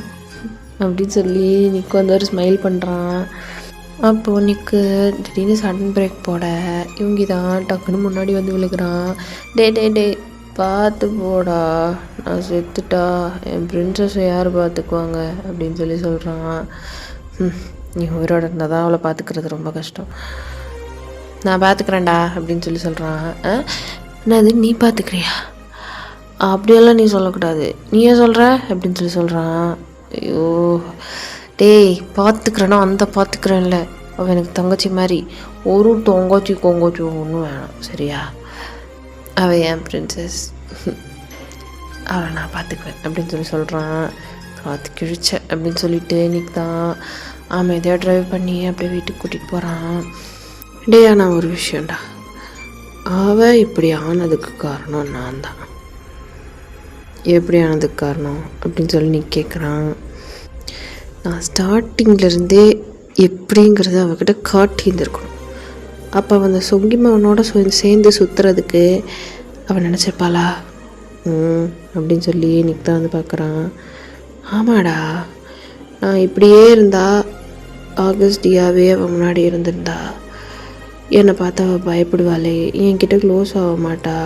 அப்படின்னு சொல்லி நிற்கு வந்து ஒரு ஸ்மைல் பண்ணுறான். அப்போது நிற்கு திடீர்னு சடன் பிரேக் போட இவங்கி தான் டக்குன்னு முன்னாடி வந்து விழுகிறான். டே பார்த்து போடா, நான் செத்துட்டா என் பிரின்சஸை யார் பார்த்துக்குவாங்க அப்படின்னு சொல்லி சொல்கிறான். நீ உயிரோடு இருந்தால் தான் அவளை பார்த்துக்கிறது ரொம்ப கஷ்டம், நான் பார்த்துக்கிறேன்டா அப்படின்னு சொல்லி சொல்கிறான். என்னது நீ பார்த்துக்கிறியா? அப்படியெல்லாம் நீ சொல்லக்கூடாது, நீயே சொல்கிற அப்படின்னு சொல்லி சொல்கிறான். ஐயோ டேய் பார்த்துக்கிறேன்னா அந்த பார்த்துக்கிறேன்ல, அவள் எனக்கு தங்கச்சி மாதிரி. ஒரு தொங்கச்சி கொங்கச்சி ஒன்றும் வேணாம் சரியா? அவள் என் பிரின்சஸ், அவளை நான் பார்த்துக்குவேன் அப்படின்னு சொல்லி சொல்கிறான். பார்த்து கிழிச்ச அப்படின்னு சொல்லிட்டு இன்னைக்கு தான் அமைதியாக ட்ரைவ் பண்ணி அப்படியே வீட்டுக்கு கூட்டிகிட்டு போகிறான். டேயா நான் ஒரு விஷயம்டா, அவள் இப்படி ஆனதுக்கு காரணம் நான் தான். எப்படி ஆனதுக்கு காரணம் அப்படின்னு சொல்லி நீ கேட்குறான். நான் ஸ்டார்டிங்லேருந்தே எப்படிங்கிறத அவகிட்ட காட்டியிருந்துருக்கணும். அப்போ அவன் அந்த சொங்கிமாவனோட சேர்ந்து சுற்றுறதுக்கு அவன் நினச்சிருப்பாளா அப்படின்னு சொல்லி இன்னைக்கு தான் வந்து பார்க்குறான். ஆமாடா, நான் இப்படியே இருந்தா ஆகஸ்டியாவே அவன் முன்னாடி இருந்திருந்தா என்னை பார்த்து அவள் பயப்படுவாளே, என்கிட்ட க்ளோஸ் ஆக மாட்டா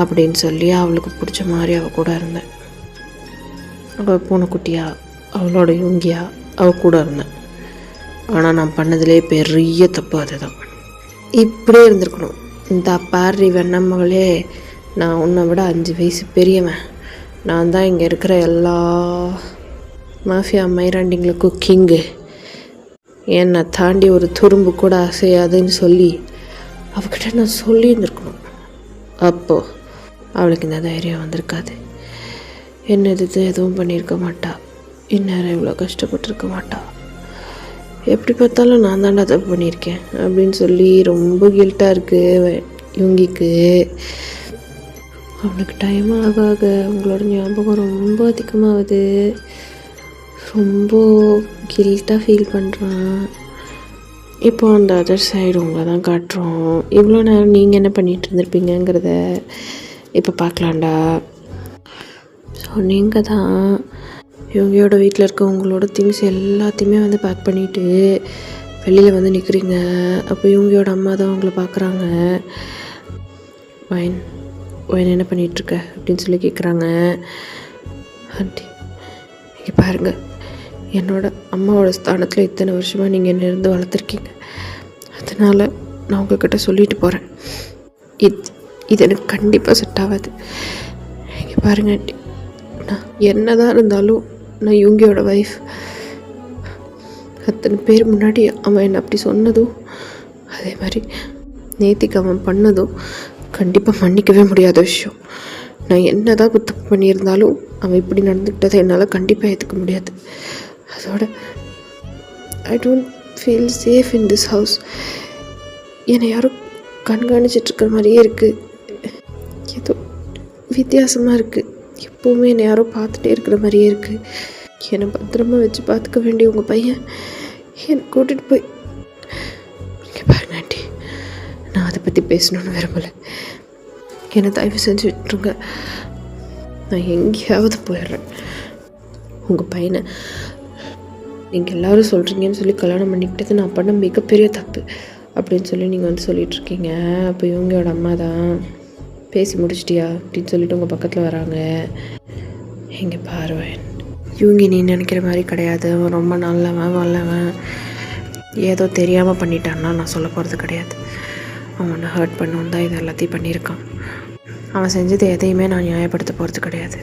அப்படின்னு சொல்லி அவளுக்கு பிடிச்ச மாதிரி அவள் கூட இருந்தேன். அவள் பூனைக்குட்டியா அவளோட யுங்கியா அவள் கூட இருந்தேன். ஆனால் நான் பண்ணதுலே பெரிய தப்பு அதுதான். இப்படியே இருந்திருக்கணும். இந்த பாரி வெண்ணம்மகளே, நான் உன்னை விட 5 வயசு பெரியவன். நான் தான் இங்கே இருக்கிற எல்லா மாஃபியா மைராண்டிங்களுக்கும் கிங்கு. என்னை தாண்டி ஒரு துரும்பு கூட அசையாதுன்னு சொல்லி அவகிட்ட நான் சொல்லியிருந்துருக்கணும். அப்போது அவளுக்கு இந்த தைரியம் வந்திருக்காது. என்ன எதிர்த்து எதுவும் பண்ணியிருக்க மாட்டா. இந்நேரம் இவ்வளோ கஷ்டப்பட்டுருக்க மாட்டா. எப்படி பார்த்தாலும் நான் தாண்டா தப்பு பண்ணியிருக்கேன் அப்படின்னு சொல்லி ரொம்ப கில்ட்டாக இருக்குது யுங்கிக்கு. அவனுக்கு டைம் ஆக ஆக அவங்களோட ஞாபகம் ரொம்ப அதிகமாகுது. ரொம்ப கில்ட்டாக ஃபீல் பண்ணுறான். இப்போ அந்த அதர் சைடு உங்களை தான் காட்டுறோம். இவ்வளோ நேரம் நீங்கள் என்ன பண்ணிகிட்டு இருந்திருப்பீங்கங்கிறத இப்போ பார்க்கலாண்டா. ஸோ நீங்கள் தான் இவங்களோட வீட்டில் இருக்க உங்களோட திங்ஸ் எல்லாத்தையுமே வந்து பேக் பண்ணிவிட்டு வெளியில் வந்து நிற்கிறீங்க. அப்போ இவங்களோட அம்மா தான் உங்களை பார்க்குறாங்க. வைன் என்ன பண்ணிகிட்ருக்க அப்படின்னு சொல்லி கேட்குறாங்க. ஆண்டி இங்கே பாருங்கள், என்னோட அம்மாவோட ஸ்தானத்தில் இத்தனை வருஷமாக நீங்கள் என்ன இருந்து வளர்த்துருக்கீங்க. அதனால் நான் உங்கள்கிட்ட சொல்லிட்டு போகிறேன், இது எனக்கு கண்டிப்பாக செட் ஆகாது. இங்கே பாருங்கள் ஆண்டி, நான் என்ன தான் இருந்தாலும் நான் யுங்கியோட ஒய்ஃப். அத்தனை பேர் முன்னாடி அவன் என்னை அப்படி சொன்னதும், அதே மாதிரி நேத்திக்கு அவன் பண்ணதும் கண்டிப்பாக மன்னிக்கவே முடியாத விஷயம். நான் என்ன தான் தப்பு பண்ணியிருந்தாலும் அவன் இப்படி நடந்துக்கிட்டதை என்னால் கண்டிப்பாக ஏற்றுக்க முடியாது. அதோட I don't feel safe in this house. என்னை யாரும் கண்காணிச்சிட்ருக்கிற மாதிரியே இருக்குது. ஏதோ வித்தியாசமாக இருக்குது. எப்போவுமே என்னை யாரோ பார்த்துட்டே இருக்கிற மாதிரியே இருக்குது. என்னை பத்திரமா வச்சு பார்த்துக்க வேண்டிய உங்கள் பையன் என்னை கூட்டிகிட்டு போய் இங்கே பாருங்க ஆண்டி, நான் அதை பற்றி பேசணுன்னு விரும்பலை. என்னை தயவு செஞ்சு விட்டுருங்க. நான் எங்கேயாவது போயிடுறேன். உங்கள் பையனை நீங்கள் எல்லோரும் சொல்கிறீங்கன்னு சொல்லி கல்யாணம் பண்ணிக்கிட்டது நான் பண்ண மிகப்பெரிய தப்பு அப்படின்னு சொல்லி நீங்கள் வந்து சொல்லிகிட்ருக்கீங்க. அப்போ இவங்களோட அம்மா தான் பேசி முடிச்சிட்டியா அப்படின்னு சொல்லிட்டு உங்கள் பக்கத்தில் வராங்க. இங்கே பாருவேன், இவங்க நீ நினைக்கிற மாதிரி கிடையாது. அவன் ரொம்ப நல்லவன் வல்லவன். ஏதோ தெரியாமல் பண்ணிட்டான்னா நான் சொல்ல போகிறது கிடையாது. அவனை ஹர்ட் பண்ணணும் தான் இது எல்லாத்தையும் பண்ணியிருக்கான். அவன் செஞ்சது எதையுமே நான் நியாயப்படுத்த போகிறது கிடையாது.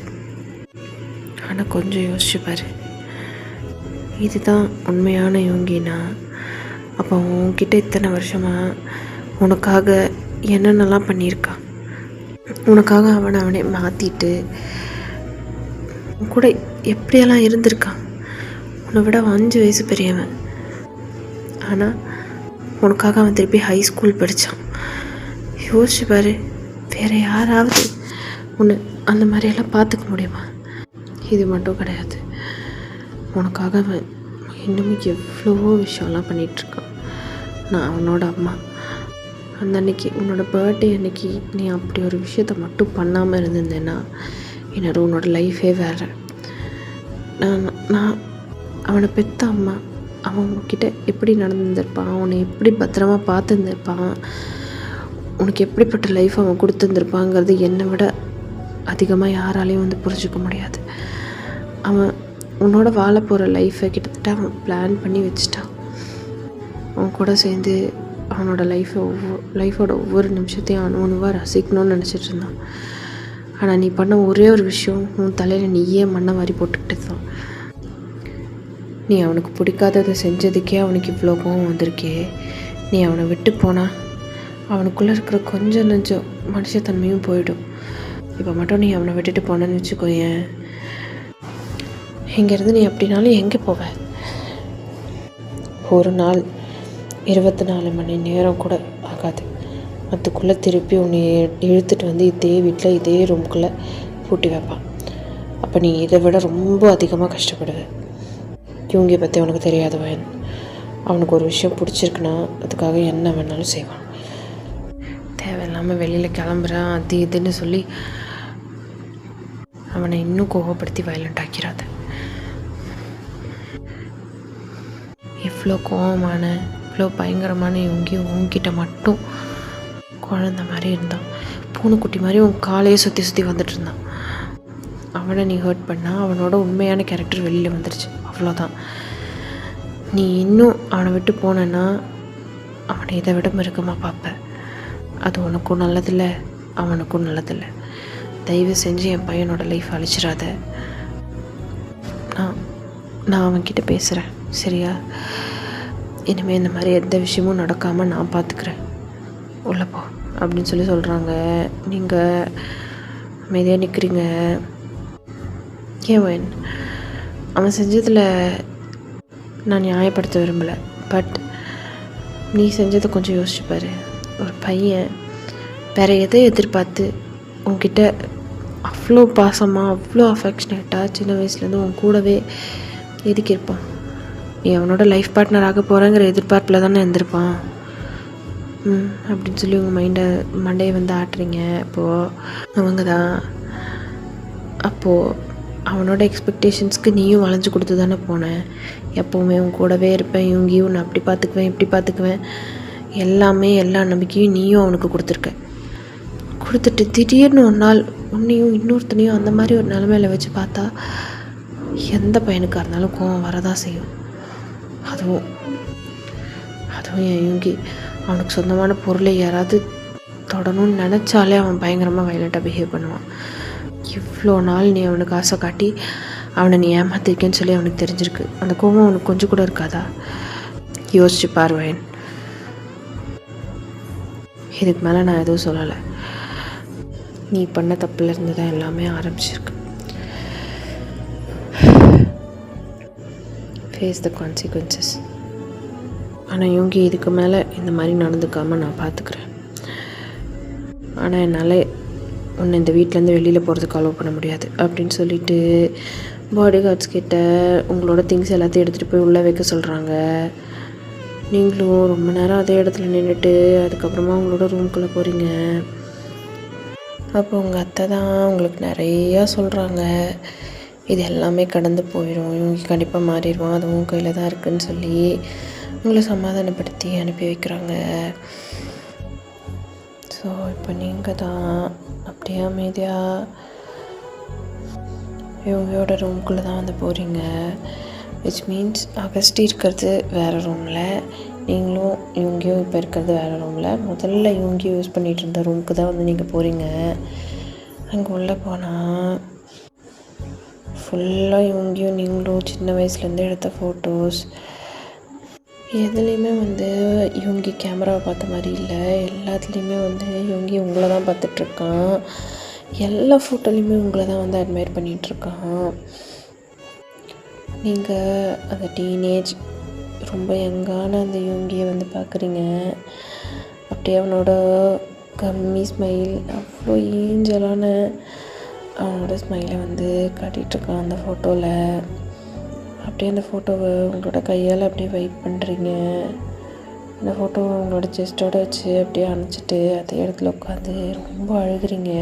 ஆனால் கொஞ்சம் யோசிச்சுப்பார், இதுதான் உண்மையான யோங்கினா. அப்போ உன்கிட்ட இத்தனை வருஷமாக உனக்காக என்னென்னலாம் பண்ணியிருக்கான். உனக்காக அவனை மாற்றிட்டு கூட எப்படியெல்லாம் இருந்திருக்கான். உன்னை விட 5 வயசு பெரியவன். ஆனால் உனக்காக அவன் திருப்பி ஹை ஸ்கூல் படித்தான். யோசிச்சு பாரு, வேறு யாராவது உன்னை அந்த மாதிரியெல்லாம் பார்த்துக்க முடியுமா? இது மட்டும் கிடையாது, உனக்காக அவன் இன்னமும் எவ்வளவோ விஷயம்லாம் பண்ணிகிட்ருக்கான். நான் அவனோட அம்மா. அந்த அன்னைக்கு உன்னோட பர்த்டே அன்னைக்கு நீ அப்படி ஒரு விஷயத்த மட்டும் பண்ணாமல் இருந்திருந்தேன்னா என்னோட உன்னோட லைஃபே வேறு. நான் அவனை பெற்ற அம்மா. அவன்கிட்ட எப்படி நடந்துருப்பான், அவனை எப்படி பத்திரமா பார்த்துருந்துருப்பான், உனக்கு எப்படிப்பட்ட லைஃப் அவன் கொடுத்துருந்துருப்பாங்கிறது என்னை விட அதிகமாக யாராலையும் வந்து புரிஞ்சிக்க முடியாது. அவன் உன்னோட வாழ போகிற லைஃப்பை கிட்டத்தட்ட அவன் பிளான் பண்ணி வச்சுட்டான். அவன் கூட சேர்ந்து அவனோட லைஃபோட ஒவ்வொரு நிமிஷத்தையும் அணுவாக ரசிக்கணும்னு நினச்சிட்டு இருந்தான். ஆனால் நீ பண்ண ஒரே ஒரு விஷயம், உன் தலையில் நீயே மண்ணை வாரி போட்டுக்கிட்டு தான். நீ அவனுக்கு பிடிக்காததை செஞ்சதுக்கே அவனுக்கு இவ்வளோ கோவம் வந்திருக்கே. நீ அவனை விட்டு போனால் அவனுக்குள்ளே இருக்கிற கொஞ்சம் நெஞ்சம் மனுஷத்தன்மையும் போயிடும். இப்போ மட்டும் நீ அவனை விட்டுட்டு போனேன்னு வச்சுக்கோயேன், இங்கேருந்து நீ அப்படின்னாலும் எங்கே போவ? ஒரு நாள் 24 மணி நேரம் கூட ஆகாது, அதுக்குள்ளே திருப்பி உன்னை இழுத்துட்டு வந்து இதே வீட்டில் இதே ரூம்குள்ளே பூட்டி வைப்பான். அப்போ நீ இதை விட ரொம்ப அதிகமாக கஷ்டப்படுவ. யூங்கியை பற்றி அவனுக்கு தெரியாதவன். அவனுக்கு ஒரு விஷயம் பிடிச்சிருக்குன்னா அதுக்காக என்ன வேணாலும் செய்வான். தேவையில்லாமல் வெளியில் கிளம்புறான் அது இதுன்னு சொல்லி அவனை இன்னும் கோவப்படுத்தி வயலண்ட் ஆக்கிறாத. இவ்வளோ கோவமான இவ்வளோ பயங்கரமான யூங்கியும் உன்கிட்ட மட்டும் குழந்த மாதிரி இருந்தான். பூனைக்குட்டி மாதிரி உன் காலையே சுற்றி சுற்றி வந்துட்டு இருந்தான். அவனை நீ ஹர்ட் பண்ணால் அவனோட உண்மையான கேரக்டர் வெளியில் வந்துடுச்சு, அவ்வளோதான். நீ இன்னும் அவனை விட்டு போனேன்னா அவனை இதை விட மிருகமாக பார்ப்ப. அது உனக்கும் நல்லதில்லை, அவனுக்கும் நல்லதில்லை. தயவு செஞ்சு என் பையனோட லைஃப் அழிச்சிடாத. நான் அவன்கிட்ட பேசுகிறேன், சரியா? இனிமேல் இந்த மாதிரி எந்த விஷயமும் நடக்காமல் நான் பார்த்துக்கிறேன், உள்ளே போ அப்படின்னு சொல்கிறாங்க. நீங்கள் அமைதியாக நிற்கிறீங்க. ஏன் அவன் செஞ்சதில் நான் நியாயப்படுத்த விரும்பலை, பட் நீ செஞ்சதை கொஞ்சம் யோசிச்சுப்பார். ஒரு பையன் வேறு எதை எதிர்பார்த்து உன்கிட்ட அவ்வளோ பாசமாக அவ்வளோ அஃபெக்ஷனேட்டாக சின்ன வயசுலேருந்து உன் கூடவே எதுக்கு இருப்பான்? நீ அவனோட லைஃப் பார்ட்னராக போகிறேங்கிற எதிர்பார்ப்பில் தானே இருந்திருப்பான். அப்படின்னு சொல்லி உங்கள் மண்டையை வந்து ஆட்டுறீங்க. அப்போது அவங்க தான் அப்போது அவனோட எக்ஸ்பெக்டேஷன்ஸ்க்கு நீயும் வளைஞ்சு கொடுத்து தானே போனேன். எப்போவுமே உன் கூடவே இருப்பேன், இவங்கியும் நான் அப்படி பார்த்துக்குவேன் இப்படி பார்த்துக்குவேன், எல்லாமே எல்லா நம்பிக்கையும் நீயும் அவனுக்கு கொடுத்துட்டு திடீர்னு ஒரு நாள் உன்னையும் இன்னொருத்தனையும் அந்த மாதிரி ஒரு நிலைமையில வச்சு பார்த்தா எந்த பையனுக்காக இருந்தாலும் கோவம் வரதான் செய்யும். அதுவும் என் யூங்கி அவனுக்கு சொந்தமான பொருளை யாராவது தொடணும்னு நினச்சாலே அவன் பயங்கரமாக வயலண்ட்டாக பிஹேவ் பண்ணுவான். இவ்வளோ நாள் நீ அவனுக்கு ஆசை காட்டி அவனை நீ ஏமாத்திருக்கேன்னு சொல்லி அவனுக்கு தெரிஞ்சிருக்கு. அந்த கோவம் அவனுக்கு கொஞ்சம் கூட இருக்காதா? யோசிச்சு பாருவேன். இதுக்கு மேலே நான் எதுவும் சொல்லலை. நீ பண்ண தப்புலேருந்து தான் எல்லாமே ஆரம்பிச்சிருக்கு. Face the consequences. ஆனால் யூங்கி இதுக்கு மேலே இந்த மாதிரி நடந்துக்காமல் நான் பார்த்துக்கிறேன். ஆனால் என்னால் உன்னை இந்த வீட்டிலேருந்து வெளியில் போகிறதுக்கு அலோவ் பண்ண முடியாது அப்படின்னு சொல்லிட்டு பாடி கார்ட்ஸ் கிட்ட உங்களோட திங்ஸ் எல்லாத்தையும் எடுத்துகிட்டு போய் உள்ளே வைக்க சொல்கிறாங்க. நீங்களும் ரொம்ப நேரம் அதே இடத்துல நின்றுட்டு அதுக்கப்புறமா உங்களோட ரூம்குள்ளே போகிறீங்க. அப்போ உங்கள் அத்தை தான் உங்களுக்கு நிறையா சொல்கிறாங்க, இது எல்லாமே கடந்து போயிடும், இவங்க கண்டிப்பாக மாறிடுவான், அதுவும் கையில் தான் இருக்குதுன்னு சொல்லி உங்களை சமாதானப்படுத்தி அனுப்பி வைக்கிறாங்க. ஸோ இப்போ நீங்கள் தான் அப்படியே அமைதியாக இவங்களோட ரூம்குள்ளே தான் வந்து போகிறீங்க. விச் மீன்ஸ் அகஸ்டி இருக்கிறது வேறு ரூமில், நீங்களும் இவங்கியும் இப்போ இருக்கிறது வேறு ரூமில். முதல்ல இவங்கியும் யூஸ் பண்ணிகிட்டு இருந்த ரூமுக்கு தான் வந்து நீங்கள் போகிறீங்க. அங்கே உள்ளே போனால் ஃபுல்லாக இவங்கியும் நீங்களும் சின்ன வயசுலேருந்து எடுத்த ஃபோட்டோஸ், எதுலேயுமே வந்து இவங்கி கேமராவை பார்த்த மாதிரி இல்லை. எல்லாத்துலேயுமே வந்து இவங்கி உங்களை தான் பார்த்துட்ருக்கான். எல்லா ஃபோட்டோலையுமே உங்களை தான் வந்து அட்மையர் பண்ணிகிட்ருக்கான். நீங்கள் அந்த டீனேஜ் ரொம்ப யங்கான அந்த யோங்கியை வந்து பார்க்குறீங்க. அப்படியே அவனோட கம்மி ஸ்மைல், அவ்வளோ ஏஞ்சலான அவனோட ஸ்மைலை வந்து காட்டிகிட்ருக்கான் அந்த ஃபோட்டோவில். அப்படியே அந்த ஃபோட்டோவை உங்களோட கையால் அப்படியே வைப் பண்ணுறீங்க. அந்த ஃபோட்டோவை உங்களோட செஸ்ட்டோடு வச்சு அப்படியே அணைச்சிட்டு அதே இடத்துல உட்காந்து ரொம்ப அழுகிறீங்க.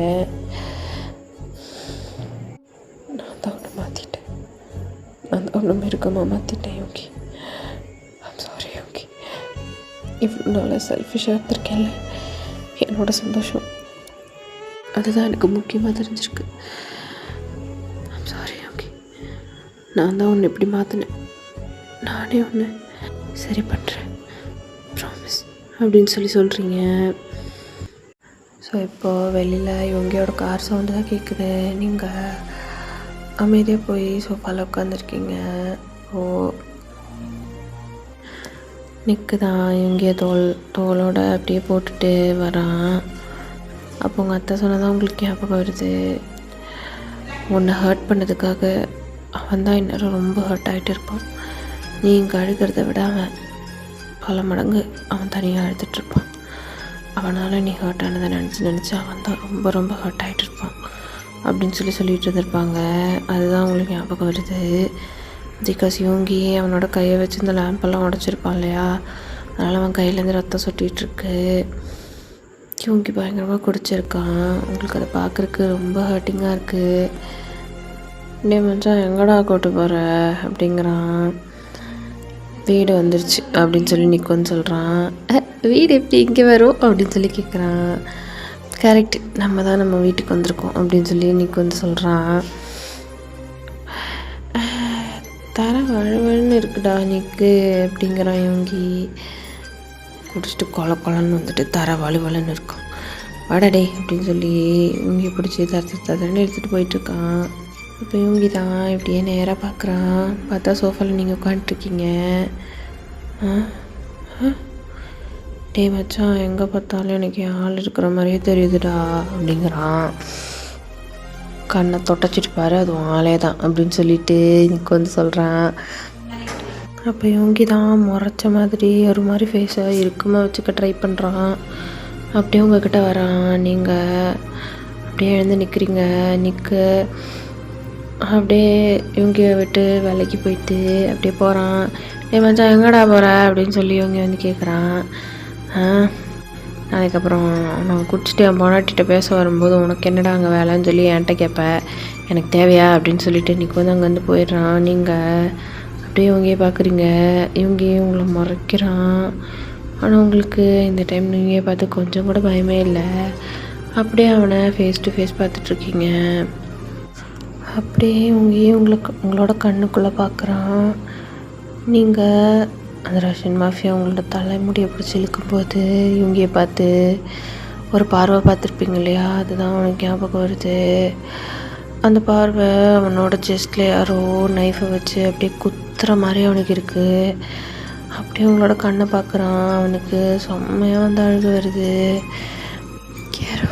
நான் தான் ஒன்று மாற்றிட்டேன், நான் தான் ஒன்று மிருகமாக மாற்றிட்டேன் யோகி. ஐம் சாரி யோகி. இவ்வளோ நாளாக செல்ஃபிஷாக இருந்திருக்கேன்ல, என்னோட சந்தோஷம் அதுதான் எனக்கு முக்கியமாக தெரிஞ்சிருக்கு. ஐம் சாரி யோகி. நான் தான் ஒன்று இப்படி மாற்றினேன், நானே ஒன்று சரி பண்ணுறேன், ப்ராமிஸ் அப்படின்னு சொல்கிறீங்க. ஸோ இப்போது வெளியில் இவங்களோட கார் சவுண்டு தான் கேட்குது. நீங்கள் அமைதியாக போய் சோஃபாவில் உட்காந்துருக்கீங்க. ஓ நிக்கு தான் இவங்க தோளோட அப்படியே போட்டுட்டு வரான். அப்போ உங்கள் அத்தை சொன்னதான் உங்களுக்கு ஞாபகம் வருது. உன்னை ஹர்ட் பண்ணதுக்காக அவன் தான் இன்னும் ரொம்ப ஹர்ட் ஆகிட்டு இருப்பான். நீ இங்கே அழுகிறத விட அவன் பல மடங்கு அவன் தனியாக அழுதுட்ருப்பான். அவனால் நீ ஹர்ட் ஆனதை நினச்சி அவன் தான் ரொம்ப ரொம்ப ஹர்ட் ஆகிட்டு இருப்பான் அப்படின்னு சொல்லிட்டு இருந்திருப்பாங்க. அதுதான் உங்களுக்கு ஞாபகம் வருது. பிகாஸ் யோங்கி அவனோட கையை வச்சு இந்த லேம்பெல்லாம் உடச்சிருப்பான் இல்லையா, அதனால் அவன் கையிலேருந்து ரத்தம் சொட்டிகிட்ருக்கு. யோங்கி பயங்கரமாக குடிச்சிருக்கான். உங்களுக்கு அதை பார்க்குறக்கு ரொம்ப ஹர்ட்டிங்காக இருக்குது. டே மச்சான் எங்கடா கூட்டு போகிற அப்படிங்கிறான். வீடு வந்துருச்சு அப்படின்னு சொல்லி நிக்குன்னு சொல்கிறான். வீடு எப்படி இங்கே வரும் அப்படின்னு சொல்லி கேட்குறான். கரெக்ட், நம்ம தான் நம்ம வீட்டுக்கு வந்திருக்கோம் அப்படின்னு சொல்லி நிக்கு வந்து சொல்கிறான். தர வழுவழுன்னு இருக்குடா நிக்கு அப்படிங்கிறான் யோங்கி. குடிச்சிட்டு கொலன்னு வந்துட்டு தர வலுவலுன்னு இருக்கும். வடடே அப்படின்னு சொல்லி யோங்கி பிடிச்சி தரன்னு எடுத்துகிட்டு போயிட்டுருக்கான். இப்போ யோங்கி தான் இப்படியே நேராக பார்க்குறான். பார்த்தா சோஃபாவில் நீங்கள் உட்காந்துட்ருக்கீங்க. டே மச்சான் எங்கே பார்த்தாலும் எனக்கு ஆள் இருக்கிற மாதிரியே தெரியுதுடா அப்படிங்கிறான். கண்ணை தொடச்சிட்டு பாரு அதுவும் ஆளே தான் அப்படின்னு சொல்லிட்டு எனக்கு வந்து சொல்கிறான். அப்போ யோங்கி தான் முறைச்ச மாதிரி ஒரு மாதிரி ஃபேஸாக இருக்குமா வச்சுக்க ட்ரை பண்ணுறான். அப்படியே உங்ககிட்ட வரான். நீங்கள் அப்படியே எழுந்து நிற்கிறீங்க. நிற்கு அப்படியே யோங்கியை விட்டு வேலைக்கு போயிட்டு அப்படியே போகிறான். டே மச்சான் எங்கடா போகிற அப்படின்னு சொல்லி யோங்கி வந்து கேட்குறான். அதுக்கப்புறம் நான் குடிச்சிட்டு என் பொண்டாட்டிகிட்ட பேச வரும்போது உனக்கு என்னடா அங்கே வேலைன்னு சொல்லி என்கிட்ட கேட்பேன், எனக்கு தேவையா அப்படின்னு சொல்லிட்டு இன்றைக்கி வந்து அங்கே வந்து போயிடுறான். நீங்கள் அப்படியே இவங்கயே பார்க்குறீங்க. இவங்கேயும் உங்களை முறைக்கிறான். ஆனால் உங்களுக்கு இந்த டைம் நீங்கள் பார்த்து கொஞ்சம் கூட பயமே இல்லை. அப்படியே அவனை ஃபேஸ் டு ஃபேஸ் பார்த்துட்ருக்கீங்க. அப்படியே இவங்கேயும் உங்களோட கண்ணுக்குள்ளே பார்க்குறான். நீங்கள் அந்த ரஷ்யன் மாஃபியா உங்களோட தலைமுடியை பிடிச்சி இழுக்கும்போது இவங்கயே பார்த்து ஒரு பார்வை பார்த்துருப்பீங்க இல்லையா, அதுதான் அவனுக்கு ஞாபகம் வருது. அந்த பார்வை அவனோட செஸ்டில் யாரோ நைஃபை வச்சு அப்படியே குத்துற மாதிரி அவனுக்கு இருக்குது. அப்படியே உங்களோட கண்ணை பார்க்குறான். அவனுக்கு செம்மையாக வந்து அழுக வருது. யாரோ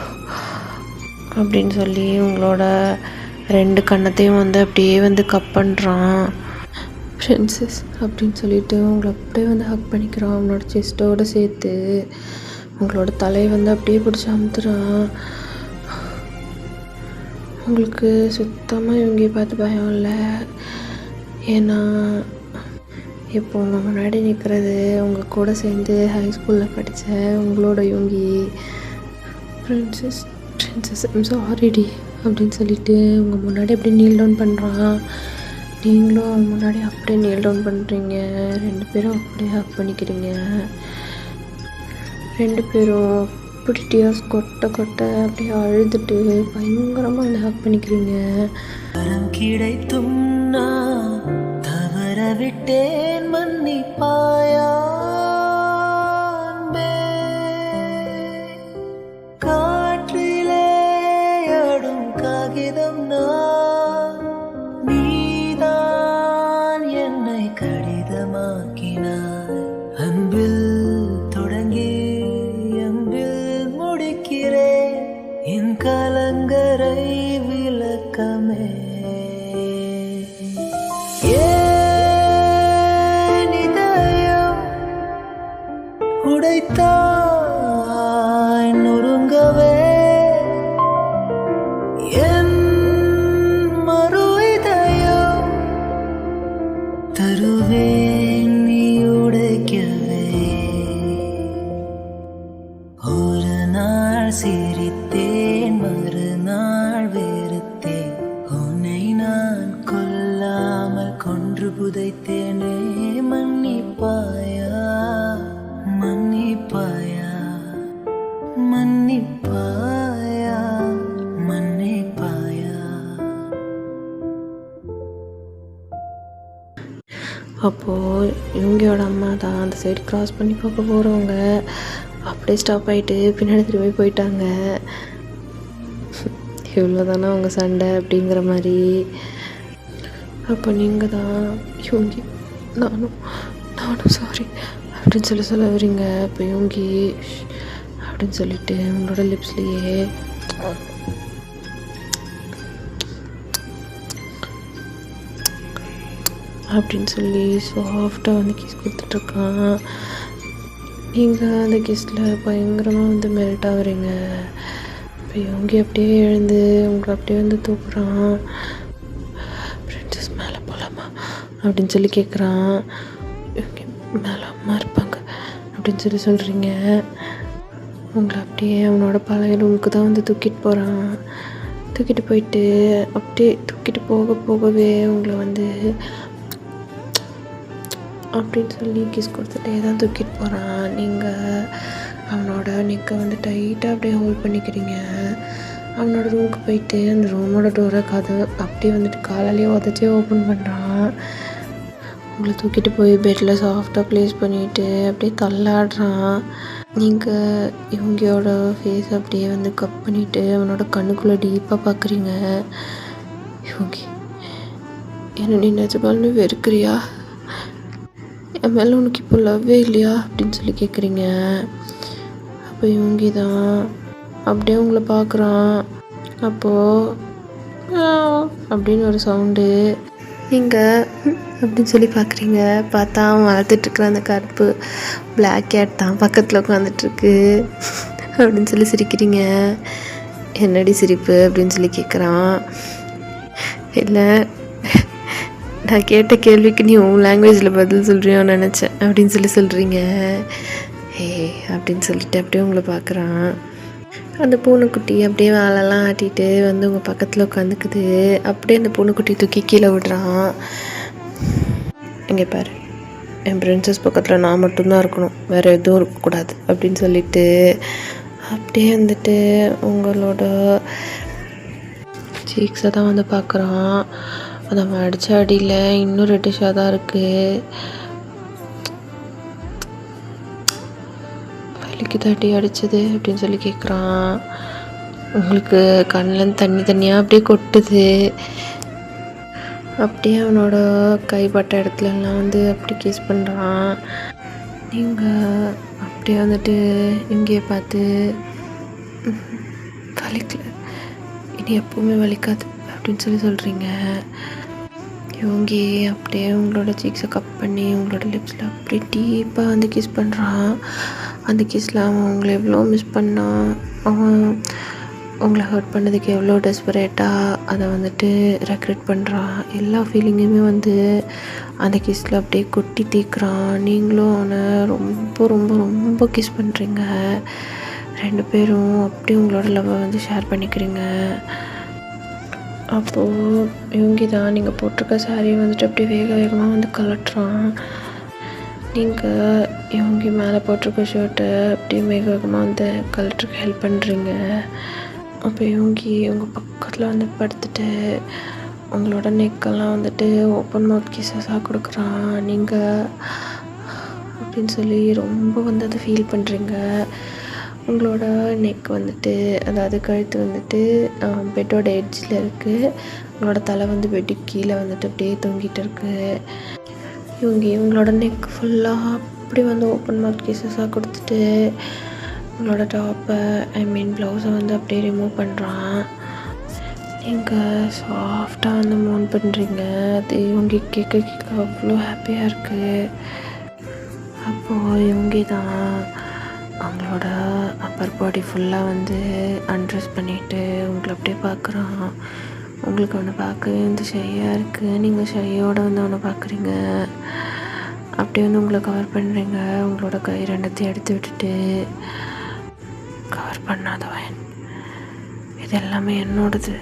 அப்படின்னு சொல்லி உங்களோட 2 கண்ணத்தையும் வந்து அப்படியே வந்து கப் பண்ணுறான். ஃப்ரெண்ட்ஸஸ் அப்படின்னு சொல்லிட்டு உங்களை அப்படியே வந்து ஹக் பண்ணிக்கிறான். அவனோட செஸ்ட்டோடு சேர்த்து உங்களோட தலையை வந்து அப்படியே பிடிச்சி அமுத்துறான். உங்களுக்கு சுத்தமாக இவங்க பார்த்து பயம் இல்லை. ஏன்னா இப்போ உங்கள் முன்னாடி நிற்கிறது உங்கள் கூட சேர்ந்து ஹை ஸ்கூலில் படித்த உங்களோட யோங்கி. ஃப்ரெண்ட்ஸஸ் ஐம் சாரிடி அப்படின்னு சொல்லிட்டு உங்கள் முன்னாடி அப்படியே நீல் டவுன் பண்ணுறான். நீங்களும் அவங்க முன்னாடி அப்படியே நீல் டவுன் பண்ணுறீங்க. 2 பேரும் அப்படியே ஹக் பண்ணிக்கிறீங்க. 2 பேரும் அப்படி டியர்ஸ் கொட்ட அப்படியே அழுதுட்டு பயங்கரமாக வந்து ஹக் பண்ணிக்கிறீங்க. கிடைத்தும் நான் தவற விட்டேன் மன்னிப்பாயா. காற்றிலே ஆடும் காகிதம் நான், நீதான் என்னை கடிதமாக்கினாய். அன்பில் தொடங்கி அன்பில் முடிக்கிறேன் என் கலங்கரை விளக்கமே. ஏன் இதயம் உடைத்தாய் நொறுங்கவே, என் மறு இதயம் தருவேன் நீ உடைக்கவே. ஒரு நாள் சிரித்தேன், மறுநாள் வெறுத்தேன். உன்னை நான் கொல்லாமல் கொன்று புதைத்தேனே. மன்னிப்பாயா மன்னிப்பாயா மன்னிப்பாயா மன்னிப்பாயா. அப்போது இவங்களோட அம்மா தான் அந்த சைடு க்ராஸ் பண்ணி பார்க்க போகிறவங்க அப்படியே ஸ்டாப் ஆகிட்டு பின்னாடி திரும்பி போயிட்டாங்க. இவ்வளோ தானே அவங்க சண்டை அப்படிங்கிற மாதிரி. அப்போ நீங்கள் தான் இவங்க நானும் சாரி அப்படின்னு அப்படின்னு சொல்ல வரீங்க. இப்போ யோங்கி அப்படின்னு சொல்லிட்டு உங்களோட லிப்ஸ்லேயே அப்படின்னு சொல்லி சாஃப்டாக வந்து கிஸ் கொடுத்துட்ருக்கான். நீங்கள் அந்த கிஸ்ஸில் பயங்கரமாக வந்து மெல்ட் ஆகுறீங்க. இப்போ யோங்கி அப்படியே எழுந்து உங்களை அப்படியே வந்து தூக்குறான். பிரின்சஸ் மேலே போகலாமா அப்படின்னு சொல்லி கேட்குறான். யோங்கி மேலே அம்மா இருப்பாங்க அப்படின்னு சொல்லி சொல்கிறீங்க. உங்களை அப்படியே அவனோட பழைய ரூமுக்கு தான் வந்து தூக்கிட்டு போகிறான். தூக்கிட்டு போயிட்டு அப்படியே தூக்கிட்டு போகவே உங்களை வந்து அப்படின்னு சொல்லி கிஸ் கொடுத்துட்டே தான் தூக்கிட்டு போகிறான். நீங்கள் அவனோட நெக்கை வந்து டைட்டாக அப்படியே ஹோல்ட் பண்ணிக்கிறீங்க. அவனோட ரூமுக்கு போயிட்டு அந்த ரூமோட டோரை அப்படியே வந்துட்டு காலாலேயே உதச்சே ஓப்பன் பண்ணுறான். உங்களை தூக்கிட்டு போய் பெட்டில் சாஃப்டாக ப்ளேஸ் பண்ணிவிட்டு அப்படியே தள்ளாடுறான். நீங்கள் இவங்களோட ஃபேஸ் அப்படியே வந்து கட் பண்ணிவிட்டு அவனோட கண்ணுக்குள்ளே டீப்பாக பார்க்குறீங்க. யோங்கி, என்ன நீ நிஜமாலுமே வெறுக்கிறியா? என் மேலே உனக்கு இப்போ லவ்வே இல்லையா அப்படின்னு சொல்லி கேட்குறீங்க. அப்போ யோங்கி தான் அப்படியே உங்களை பார்க்குறான். அப்போது அப்படின்னு ஒரு சவுண்டு. நீங்கள் அப்படின்னு சொல்லி பார்க்குறீங்க. பார்த்தா அவன் வளர்த்துட்ருக்குற அந்த கருப்பு பிளாக் கேட் தான் பக்கத்தில் உட்காந்துட்ருக்கு அப்படின்னு சொல்லி சிரிக்கிறீங்க. என்னடி சிரிப்பு அப்படின்னு சொல்லி கேட்குறான். இல்லை, நான் கேட்ட கேள்விக்கு நீ உன் லாங்குவேஜில் பதில் சொல்கிறியோன்னு நினச்சேன் அப்படின்னு சொல்லி சொல்கிறீங்க. அப்படின்னு சொல்லிட்டு அப்படியே உங்களை பார்க்குறான். அந்த பூனைக்குட்டி அப்படியே வாழெல்லாம் ஆட்டிகிட்டு வந்து உங்கள் பக்கத்தில் உட்காந்துக்குது. அப்படியே அந்த பூனைக்குட்டி தூக்கி கீழே விடுறான். இங்கே பாரு, என் பிரின்சஸ் பக்கத்தில் நான் மட்டும்தான் இருக்கணும், வேறு எதுவும் இருக்கக்கூடாது அப்படின்னு சொல்லிட்டு அப்படியே வந்துட்டு உங்களோட சீக்ஸை தான் வந்து பார்க்குறான். அதை அவன் அடித்த அடியில் இன்னும் ரெட்டிஷாக தான் இருக்குது. வலிக்கு தட்டி அடிச்சது அப்படின்னு சொல்லி கேட்குறான். உங்களுக்கு கண்ணில் தண்ணியாக அப்படியே கொட்டுது. அப்படியே அவனோட கைப்பட்ட இடத்துலலாம் வந்து அப்படி கிஸ் பண்ணுறான். நீங்கள் அப்படியே வந்துட்டு இங்கே பார்த்து வலிக்கல, இனி எப்பவுமே வலிக்காது அப்படின்னு சொல்லி சொல்கிறீங்க. யோங்கி அப்படியே உங்களோட சீக்ஸை கப் பண்ணி உங்களோட லிப்ஸில் அப்படியே டீப்பாக வந்து கிஸ் பண்ணுறான். அந்த கிஸ்ஸில் அவன் உங்களை எவ்வளோ மிஸ் பண்ணான், அவன் உங்களை ஹர்ட் பண்ணதுக்கு எவ்வளோ டெஸ்பரேட்டாக அதை வந்துட்டு ரெக்ரெட் பண்ணுறான். எல்லா ஃபீலிங்குமே வந்து அந்த கிஸ்ஸில் அப்படியே கொட்டி தீக்குறான். நீங்களும் அவனை ரொம்ப ரொம்ப ரொம்ப கிஸ் பண்ணுறீங்க. 2 பேரும் அப்படியே உங்களோட லவ்வை வந்து ஷேர் பண்ணிக்கிறீங்க. அப்போது இவங்க தான் நீங்கள் போட்டிருக்க சாரீ வந்துட்டு அப்படியே வேகமாக வந்து கலட்டுறான். நீங்கள் இவங்க மேலே போட்டிருக்க ஷர்ட்டை அப்படியே வேகமாக வந்து கலட்டுறதுக்கு ஹெல்ப் பண்ணுறீங்க. அப்போ இவங்க உங்கள் பக்கத்தில் வந்து படுத்துட்டு உங்களோட நெக்கெல்லாம் வந்துட்டு ஓப்பன் மவுத் கிஸஸாக கொடுக்குறான். நீங்கள் அப்படின்னு சொல்லி ரொம்ப வந்து அதை ஃபீல் பண்ணுறீங்க. உங்களோட நெக் வந்துட்டு, அதாவது கழுத்து வந்துட்டு பெட்டோட எட்ஜில் இருக்குது. உங்களோட தலை வந்து பெட்டு கீழே வந்துட்டு அப்படியே தொங்கிட்டு இருக்குது. இவங்களோட நெக் ஃபுல்லாக அப்படி வந்து ஓப்பன் மவுத் கிஸஸாக கொடுத்துட்டு உங்களோட டாப்பை ப்ளவுஸை வந்து அப்படியே ரிமூவ் பண்ணுறான். நீங்கள் சாஃப்டாக வந்து மூவ் பண்ணுறீங்க. அது இவங்க கேட்க அவ்வளோ ஹாப்பியாக இருக்குது. அப்போது இவங்க தான் அவங்களோட அப்பர் பாடி ஃபுல்லாக வந்து அன்ட்ரெஸ் பண்ணிவிட்டு உங்களை அப்படியே பார்க்குறான். உங்களுக்கு அவனை பார்க்கவே வந்து ஷையாக இருக்குது. நீங்கள் ஷையோடு வந்து அவனை பார்க்குறீங்க. அப்படியே வந்து உங்களை கவர் பண்ணுறீங்க. உங்களோட கை 2த்தையும் எடுத்து விட்டுட்டு, கவர் பண்ணாதவன், இது எல்லாமே என்னோடது,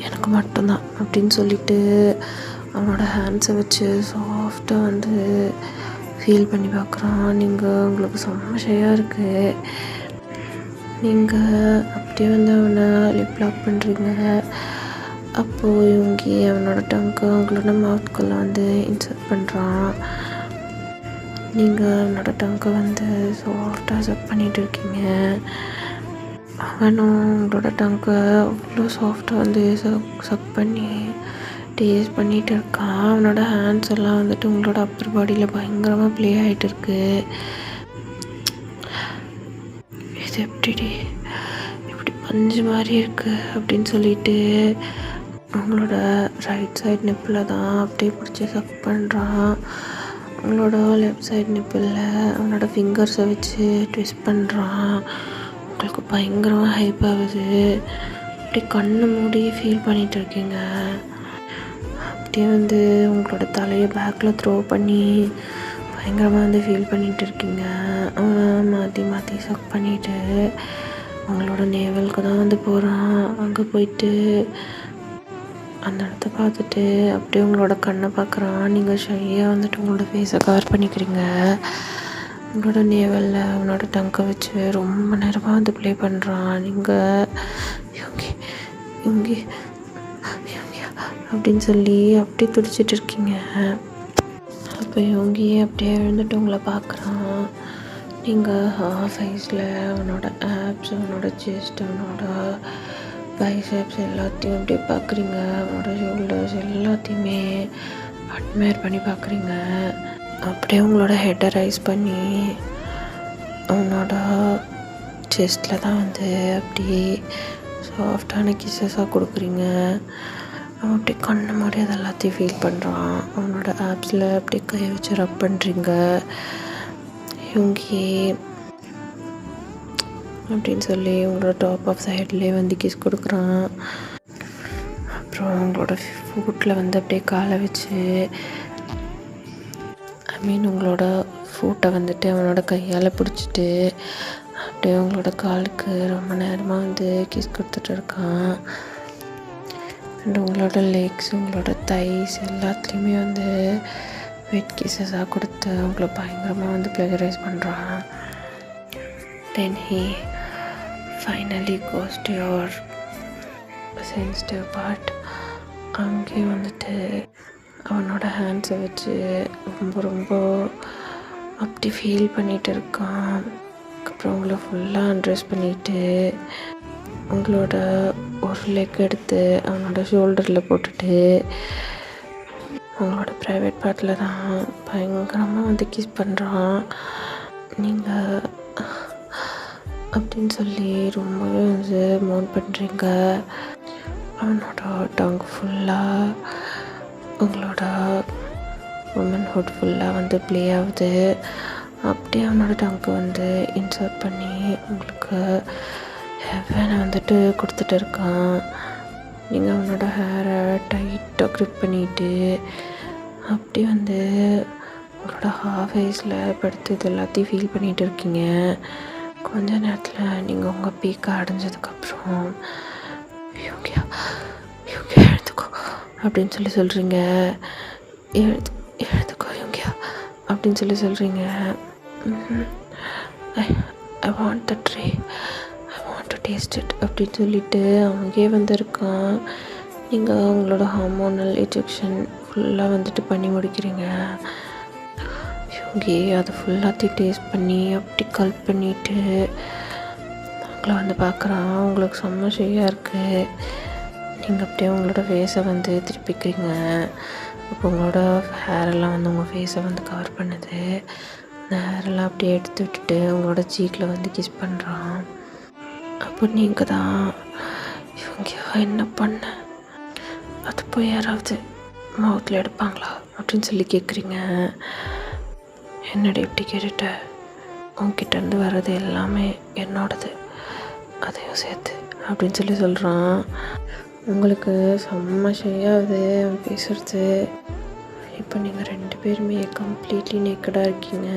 எனக்கு மட்டும்தான் அப்படின்னு சொல்லிட்டு அவனோட ஹேண்ட்ஸை வச்சு சாஃப்டாக வந்து ஃபீல் பண்ணி பார்க்குறான். நீங்கள் உங்களுக்கு செம்ம ஷையாக இருக்குது. நீங்கள் அப்படியே வந்து அவனை லிப் லாக் பண்ணுறீங்க. அப்போது இவங்க அவனோட டங்கை அவங்களோட மவுத்துக்குள்ளே வந்து இன்சர்ட் பண்ணுறான். நீங்கள் அவனோட டங்கை வந்து சாஃப்டாக செட் பண்ணிகிட்டு இருக்கீங்க. அவனும் உங்களோட டங்கை அவ்வளோ சாஃப்டாக வந்து சக் பண்ணி டேஸ்ட் பண்ணிகிட்டு இருக்கான். அவனோட ஹேண்ட்ஸ் எல்லாம் வந்துட்டு உங்களோட அப்பர் பாடியில் பயங்கரமாக ப்ளே ஆகிட்டு இருக்கு. இது எப்படி இப்படி பஞ்சு மாதிரி இருக்குது அப்படின்னு சொல்லிட்டு அவங்களோட ரைட் சைட் நிப்பில் தான் அப்படியே பிடிச்சி சக் பண்ணுறான். அவங்களோட லெஃப்ட் சைட் நிப்பில் அவனோட ஃபிங்கர்ஸை வச்சு ட்விஸ்ட் பண்ணுறான். உங்களுக்கு பயங்கரமாக ஹைப் ஆகுது. அப்படி கண்ணை மூடி ஃபீல் பண்ணிகிட்டு இருக்கீங்க. அப்படியே வந்து உங்களோட தலையை பேக்கில் த்ரோ பண்ணி பயங்கரமாக வந்து ஃபீல் பண்ணிகிட்டு இருக்கீங்க. அவன் மாற்றி மாற்றி சக் பண்ணிவிட்டு அவங்களோட நேவலுக்கு தான் வந்து போகிறான். அங்கே போயிட்டு அந்த இடத்த பார்த்துட்டு அப்படியே உங்களோட கண்ணை பார்க்குறான். நீங்கள் ஷையாக வந்துட்டு உங்களோட ஃபேஸை கவர் பண்ணிக்கிறீங்க. உங்களோட நேவலில் அவனோட டங்கை வச்சு ரொம்ப நேரமாக வந்து ப்ளே பண்ணுறான். நீங்கள் இவங்க இவங்க அப்படின்னு சொல்லி அப்படியே துடிச்சிட்டு இருக்கீங்க. அப்போ இவங்கியே அப்படியே எழுந்துட்டு உங்களை பார்க்குறான். நீங்கள் ஹாஃப் ஐஸில் அவனோட ஆப்ஸ், அவனோட செஸ்ட், அவனோட பைசெப்ஸ் எல்லாத்தையும் அப்படியே பார்க்குறீங்க. அவனோட ஷோல்டர்ஸ் எல்லாத்தையுமே அட்மையர் பண்ணி பார்க்குறீங்க. அப்படியே உங்களோட ஹெட்டை ரைஸ் பண்ணி அவனோட செஸ்ட்டில் தான் வந்து அப்படியே சாஃப்டான கிஸ்ஸஸாக கொடுக்குறீங்க. அவன் அப்படியே கண்ணு மாதிரி அது எல்லாத்தையும் ஃபீல் பண்ணுறான். அவனோட ஆப்ஸில் அப்படியே கை வச்சு ரப் பண்ணுறீங்க. இவங்கி அப்படின்னு சொல்லி உங்களோட டாப் ஆஃப் த ஹெட்லேயே வந்து கிஸ் கொடுக்குறான். அப்புறம் உங்களோட ஃபுட்டில் வந்து அப்படியே காலை வச்சு உங்களோட ஃபுட்டை வந்துட்டு அவனோட கையால் பிடிச்சிட்டு அப்படியே உங்களோட காலுக்கு ரொம்ப நேரமாக வந்து கிஸ் கொடுத்துட்டு இருக்கான். அண்ட் உங்களோட லெக்ஸ், உங்களோட தைஸ் எல்லாத்துலேயுமே வந்து வெட் கிஸஸாக கொடுத்து உங்களை பயங்கரமாக வந்து ப்ளெஜரைஸ் பண்ணுறான். தென் he finally goes to your sensitive part. அங்கே வந்துட்டு அவனோட ஹேண்ட்ஸை வச்சு ரொம்ப ரொம்ப அப்படி ஃபீல் பண்ணிகிட்டு இருக்கான். அப்புறம் உங்களை ஃபுல்லாக அண்ட்ரெஸ் பண்ணிவிட்டு உங்களோட ஒரு லெக் எடுத்து அவனோட ஷோல்டரில் போட்டுட்டு உங்களோட ப்ரைவேட் பார்ட்டில் தான் பயங்கரமாக வந்து கிஸ் பண்ணுறான். நீங்கள் அப்படின்னு சொல்லி ரொம்பவே வந்து மோன் பண்ணுறீங்க. அவனோட டங் ஃபுல்லாக உங்களோட உமன்ஹுட் ஃபுல்லாக வந்து ப்ளே ஆகுது. அப்படியே அவனோட டங்க்கு வந்து இன்சர்ட் பண்ணி உங்களுக்கு ஹெவனை வந்துட்டு கொடுத்துட்டு இருக்கான். நீங்கள் அவனோட ஹேரை டைட்டாக க்ரிப் பண்ணிவிட்டு அப்படியே வந்து உங்களோட ஹாஃப் ஐஸில் படுத்து இது எல்லாத்தையும் ஃபீல் பண்ணிகிட்டு இருக்கீங்க. கொஞ்ச நேரத்தில் நீங்கள் உங்கள் பீக்கை அடைஞ்சதுக்கப்புறம் இவங்க எழுதுக்கோ அப்படின்னு சொல்லி சொல்கிறீங்க. எழுதுக்கோ இவங்க அப்படின்னு சொல்லி சொல்கிறீங்க. I want the tray, I want to taste it அப்படின்னு சொல்லிட்டு அங்கேயே வந்திருக்கான். நீங்கள் உங்களோட ஹார்மோனல் எஜெக்ஷன் ஃபுல்லாக வந்துட்டு பண்ணி முடிக்கிறீங்க. இவங்க அதை ஃபுல்லாத்தையும் டேஸ்ட் பண்ணி அப்படி கல் பண்ணிவிட்டு உங்களை வந்து பார்க்குறான். உங்களுக்கு செம்ம ஷையாக இருக்குது. நீங்கள் அப்படியே உங்களோட ஃபேஸை வந்து திருப்பிக்கிறீங்க. அப்போ உங்களோட ஹேரெல்லாம் வந்து உங்கள் ஃபேஸை வந்து கவர் பண்ணுது. அந்த ஹேரெல்லாம் அப்படியே எடுத்து விட்டுட்டு உங்களோட சீக்கில் வந்து கிஸ் பண்ணுறான். அப்போ நீங்கள் தான் இவங்க என்ன பண்ண, அது போய் யாராவது மவுத்தில் எடுப்பாங்களா அப்படின்னு சொல்லி கேட்குறீங்க. என்னடி இப்படி கேட்டுட்ட, உங்ககிட்டேருந்து வர்றது எல்லாமே என்னோடது, அதையும் சேர்த்து அப்படின்னு சொல்லி சொல்கிறான். உங்களுக்கு செம்ம ஷையாகுது அவன் பேசுகிறது. இப்போ நீங்கள் 2 பேருமே கம்ப்ளீட்லி நேக்கடாக இருக்கீங்க.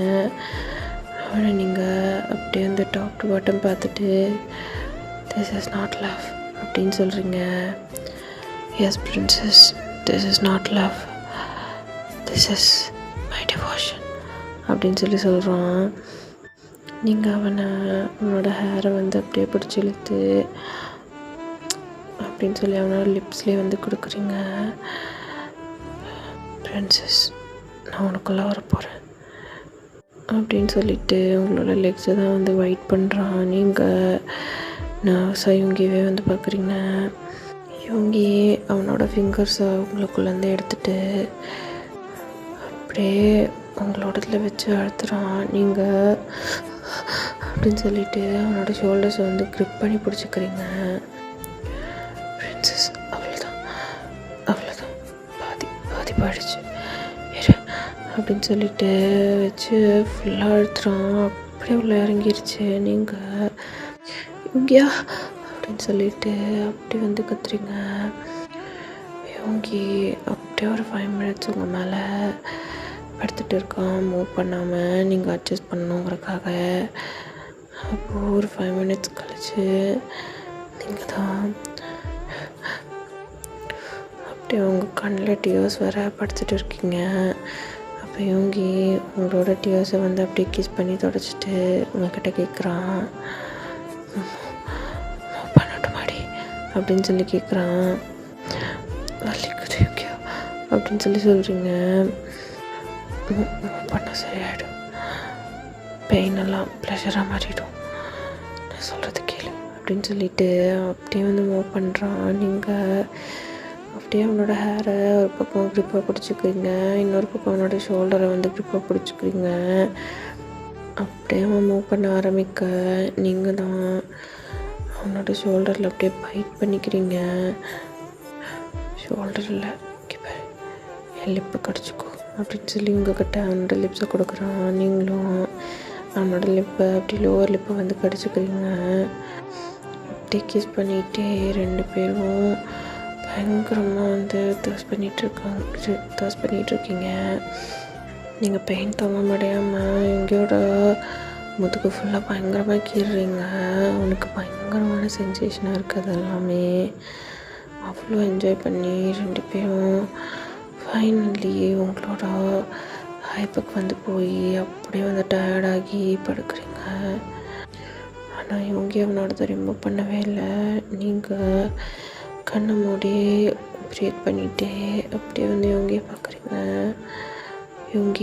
அவனை நீங்கள் அப்படியே வந்து டாப் டு பாட்டம் பார்த்துட்டு திஸ் இஸ் நாட் லவ் அப்படின்னு சொல்கிறீங்க. Yes princess, this is not love, this is my devotion அப்படின்னு சொல்லி சொல்கிறான். நீங்கள் அவனோட ஹேரை வந்து அப்படியே பிடிச்சி இழுத்து அப்படின்னு சொல்லி அவனோட லிப்ஸ்லேயே வந்து கொடுக்குறீங்க. பிரின்சஸ், நான் உனக்குள்ளே வரப்போகிறேன் அப்படின்னு சொல்லிட்டு உங்களோட லெக்ஸை தான் வந்து வெயிட் பண்ணுறான். நீங்கள் நர்வஸாக இவங்கவே வந்து பார்க்குறீங்க. யோங்கி அவனோட ஃபிங்கர்ஸை உங்களுக்குள்ளேருந்து எடுத்துட்டு அப்படியே உங்களோடதுல வச்சு அழுத்துறான். நீங்கள் அப்படின்னு சொல்லிட்டு அவனோட ஷோல்டர்ஸை வந்து க்ரிப் பண்ணி பிடிச்சிக்கிறீங்க. பிரின்சஸ் அவ்வளோதான் பாதி பாடிச்சு அப்படின்னு சொல்லிட்டு வச்சு ஃபுல்லாக அழுத்துறான். அப்படியே உள்ள இறங்கிருச்சு. நீங்கள் யோங்கியா அப்படின்னு சொல்லிட்டு அப்படி வந்து கத்துறீங்க. யோங்கி அப்படியே ஒரு 5 minutes உங்கள் மேலே படுத்துட்டு இருக்கான், மூவ் பண்ணாமல். நீங்கள் அட்ஜஸ்ட் பண்ணணுங்கிறக்காக. அப்போது ஒரு 5 minutes கழிச்சு நீங்கள் தான் அப்படியே உங்கள் கண்ணில் டியர்ஸ் வர படுத்துட்டு இருக்கீங்க. அப்போ யோங்கி உங்களோட டியர்ஸை வந்து அப்படியே கிஸ் பண்ணி தொடச்சிட்டு உங்கள்கிட்ட கேட்குறான், பண்ணட்டுமாடி அப்படின்னு சொல்லி கேட்குறான். வலிக்குது யோகியா அப்படின்னு சொல்லி சொல்கிறீங்க. பண்ண சரியாயிடும், பெயினெல்லாம் ப்ளஷராக மாறிடும், நான் சொல்கிறது கேளு அப்படின்னு சொல்லிட்டு அப்படியே வந்து மூவ் பண்ணுறான். நீங்கள் அப்படியே அவனோட ஹேரை ஒரு பக்கம் க்ரிப்பாக பிடிச்சிக்கிறீங்க, இன்னொரு பக்கம் அவனோட ஷோல்டரை வந்து க்ரிப்பாக பிடிச்சிக்கிறீங்க. அப்படியே அவன் மூவ் பண்ண ஆரம்பிக்க நீங்கள் தான் அவனோட ஷோல்டரில் அப்படியே பைட் பண்ணிக்கிறீங்க. ஷோல்டரில் என் லிப்பை கடிச்சிக்கோ அப்படின்னு சொல்லி உங்கள்கிட்ட அவனோட லிப்ஸை கொடுக்குறான். நீங்களும் அவனோட லிப்பை அப்படி லோவர் லிப்பை வந்து கடிச்சிக்கிறீங்க. அப்படியே கிஸ் பண்ணிகிட்டே 2 பேரும் பயங்கரமாக வந்து தர்ஸ் பண்ணிகிட்ருக்கீங்க. நீங்கள் பெயின் தாங்க முடியாமல் எங்கேயோட முதுகு ஃபுல்லாக பயங்கரமாக கீறுறீங்க. அவனுக்கு பயங்கரமான சென்சேஷனாக இருக்குது. எல்லாமே அவ்வளோ என்ஜாய் பண்ணி 2 பேரும் ஃபைனலி உங்களோட ஹைப்புக்கு வந்து போய் அப்படியே வந்து டயர்டாகி படுக்கிறீங்க. ஆனால் இவங்க அவனோட ரிமூவ் பண்ணவே இல்லை. நீங்கள் கண்ணை மூடி ப்ரீத் பண்ணிகிட்டே அப்படியே வந்து இவங்க பார்க்குறீங்க. இவங்க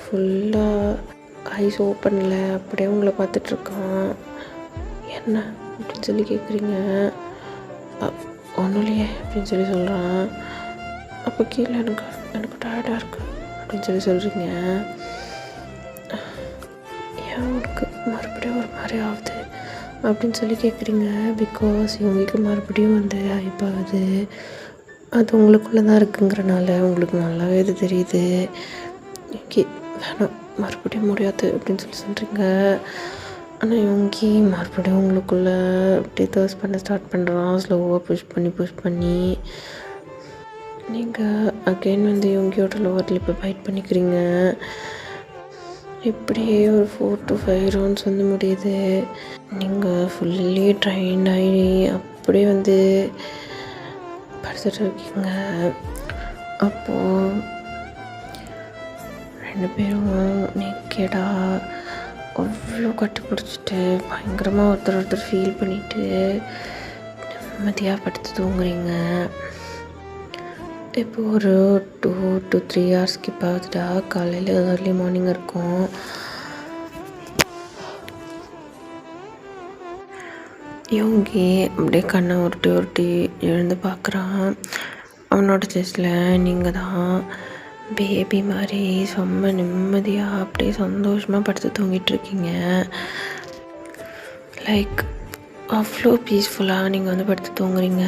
ஃபுல்லாக ஐஸ் ஓப்பனில் அப்படியே உங்களை பார்த்துட்ருக்கான். என்ன அப்படின்னு சொல்லி கேட்குறீங்க. ஒன்றும் இல்லையே அப்படின்னு சொல்லி சொல்கிறான். அப்போ கீழே எனக்கு டயர்டாக இருக்குது அப்படின்னு சொல்லி சொல்கிறீங்க. ஏன் உனக்கு மறுபடியும் ஒரு மாதிரி ஆகுது அப்படின்னு சொல்லி கேட்குறீங்க. பிகாஸ் இவங்களுக்கு மறுபடியும் வந்து ஹைப்பாகுது. அது உங்களுக்குள்ளே தான் இருக்குங்கிறனால உங்களுக்கு நல்லாவே இது தெரியுது. ஓகே வேணாம் மறுபடியும் முடியாது அப்படின்னு சொல்லி சொல்கிறீங்க. ஆனால் இவங்க மறுபடியும் உங்களுக்குள்ளே அப்படியே தர்ஸ் பண்ண ஸ்டார்ட் பண்ணுறான். ஸ்லோவாக புஷ் பண்ணி நீங்கள் அகெயின் வந்து இவங்கியோட லோவர் லிப்பை ஃபைட் பண்ணிக்கிறீங்க. இப்படியே ஒரு 4 to 5 rounds வந்து முடியுது. நீங்கள் ஃபுல்லி ட்ரைன் ஆகி அப்படியே வந்து படுத்துட்டு இருக்கீங்க. அப்போது 2 பேரும் நேக்கடாக அவ்வளோ கட்டி பிடிச்சிட்டு பயங்கரமாக ஒருத்தர் ஃபீல் பண்ணிவிட்டு நிம்மதியாக படுத்து தூங்குறீங்க. இப்போ ஒரு 2 to 3 hours ஸ்கிப் ஆகுதுடா. காலையில் ஏர்லி மார்னிங் இருக்கும். யோங்கி அப்படியே கண்ணை உருட்டி எழுந்து பார்க்குறான். அவனோட செஸ்டில் நீங்கள் தான் பேபி மாதிரி செம்ம நிம்மதியாக அப்படியே சந்தோஷமாக படுத்து தூங்கிட்டுருக்கீங்க. லைக் அவ்வளோ பீஸ்ஃபுல்லாக நீங்கள் வந்து படுத்து தூங்குறீங்க.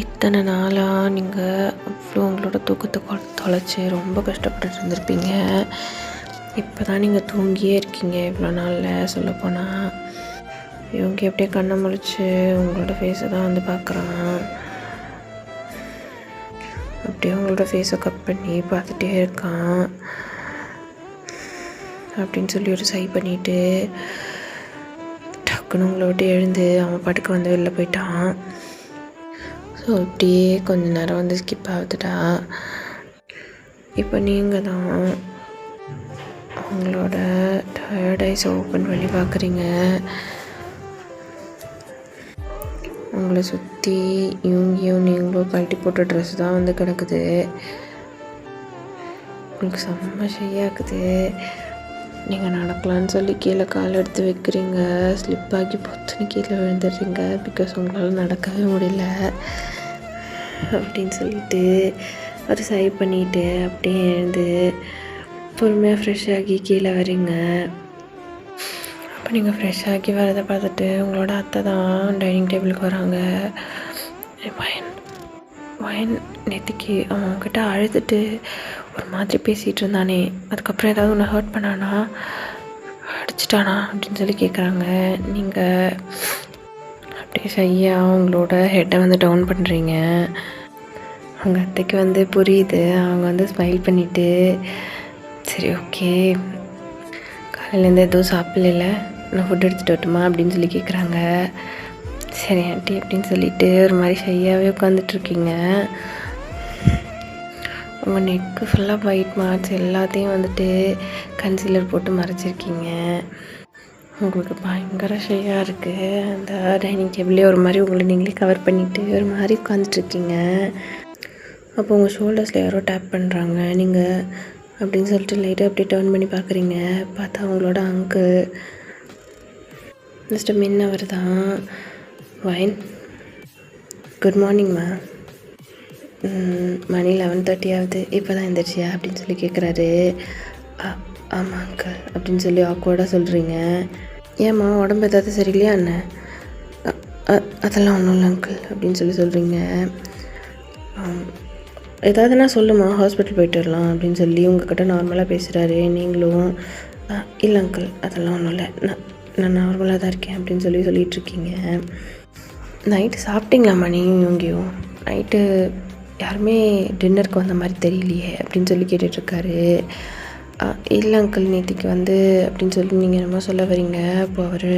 இத்தனை நாளாக நீங்கள் அவ்வளோ உங்களோட தூக்கத்தை தொலைச்சி ரொம்ப கஷ்டப்பட்டு இருந்திருப்பீங்க. இப்போ தான் நீங்கள் தூங்கியே இருக்கீங்க இவ்வளோ நாளில் சொல்லப்போனால். இவங்க அப்படியே கண்ணை முழிச்சு உங்களோட ஃபேஸை தான் வந்து பார்க்குறான். அப்படியே உங்களோட ஃபேஸை கட் பண்ணி பார்த்துட்டே இருக்கான். அப்படின்னு சொல்லி ஒரு சை பண்ணிவிட்டு டக்குன்னு உங்களை விட்டு எழுந்து அவன் பாட்டுக்கு வந்து வெளில போயிட்டான். ஸோ இப்படியே கொஞ்ச நேரம் வந்து ஸ்கிப் ஆகுதுடா. இப்போ நீங்கள் தான் உங்களோட டயர்ட் ஐஸ் ஓப்பன் பண்ணி பார்க்குறீங்க. உங்களை சுற்றி இவங்கேயும் நீங்களும் கழட்டி போட்ட ட்ரெஸ் தான் வந்து கிடக்குது. உங்களுக்கு செம்ம ஷையாக்குது. நீங்கள் நடக்கலான்னு சொல்லி கீழே கால் எடுத்து வைக்கிறீங்க, ஸ்லிப் ஆகி பொத்துன்னு கீழே விழுந்துடுறீங்க பிகாஸ் உங்களால் நடக்கவே முடியல அப்படின்னு சொல்லிட்டு ஒரு சை பண்ணிவிட்டு அப்படியே எழுந்து பொறுமையாக ஃப்ரெஷ் ஆகி கீழே வரீங்க. அப்போ நீங்கள் ஃப்ரெஷ் ஆகி வரதை பார்த்துட்டு உங்களோட அத்தை தான் டைனிங் டேபிளுக்கு வராங்க. வயன் நேற்றுக்கு அவங்கக்கிட்ட அழுதுட்டு ஒரு மாதிரி பேசிகிட்டு இருந்தானே, அதுக்கப்புறம் ஏதாவது ஒன்று ஹர்ட் பண்ணானா, அடிச்சிட்டானா அப்படின்னு சொல்லி கேட்குறாங்க. நீங்கள் அப்படியே செய்யாக அவங்களோட ஹெட்டை வந்து டவுன் பண்ணுறீங்க. அவங்க அத்தைக்கு வந்து புரியுது. அவங்க வந்து ஸ்மைல் பண்ணிவிட்டு சரி ஓகே காலையிலேருந்து எதுவும் சாப்பிடல, நான் ஃபுட் எடுத்துகிட்டு வரட்டுமா அப்படின்னு சொல்லி கேட்குறாங்க. சரி ஆண்டி அப்படின்னு சொல்லிட்டு ஒரு மாதிரி ஷையாகவே உட்காந்துட்ருக்கீங்க. உங்கள் நெக்கு ஃபுல்லாக ஒயிட் மார்க்ஸ் எல்லாத்தையும் வந்துட்டு கன்சீலர் போட்டு மறைச்சிருக்கீங்க. உங்களுக்கு பயங்கர ஷையாக இருக்குது. அந்த டைனிங் டேபிளே ஒரு மாதிரி உங்களை நீங்களே கவர் பண்ணிவிட்டு ஒரு மாதிரி உட்காந்துட்ருக்கீங்க. அப்போ உங்கள் ஷோல்டர்ஸில் யாரோ டேப் பண்ணுறாங்க. நீங்கள் அப்படின்னு சொல்லிட்டு லைட்டாக அப்படியே டர்ன் பண்ணி பார்க்குறீங்க. பார்த்தா அவங்களோட அங்கிள் மிஸ்டர் மின் அவர் தான். Wine good மார்னிங்மா. மணி 11:30 ஆகுது, இப்போ தான் எழுந்திரிச்சியா அப்படின்னு சொல்லி கேட்குறாரு. ஆமாம் அங்கிள் அப்படின்னு சொல்லி ஆக்வர்டாக சொல்கிறீங்க. ஏம்மா உடம்பு ஏதாவது சரியில்லையா என்ன? அதெல்லாம் ஒன்றும் இல்லை அங்கிள் அப்படின்னு சொல்லி சொல்கிறீங்க. ஏதாவதுனா சொல்லுமா, ஹாஸ்பிட்டல் போயிட்டு வரலாம் அப்படின்னு சொல்லி உங்கள்கிட்ட நார்மலாக பேசுகிறாரு. நீங்களும் இல்லை அங்கிள் அதெல்லாம் ஒன்றும் இல்லை, நான் நார்மலாக தான் இருக்கேன் அப்படின்னு சொல்லிகிட்ருக்கீங்க. நைட்டு சாப்பிட்டீங்களா மணி? இவங்கேயும் நைட்டு யாருமே டின்னருக்கு வந்த மாதிரி தெரியலையே அப்படின்னு சொல்லி கேட்டுட்ருக்காரு. இல்லை அங்கிள் நேற்றுக்கு வந்து அப்படின்னு சொல்லி நீங்கள் என்னமோ சொல்ல வரீங்க. அப்போ அவர்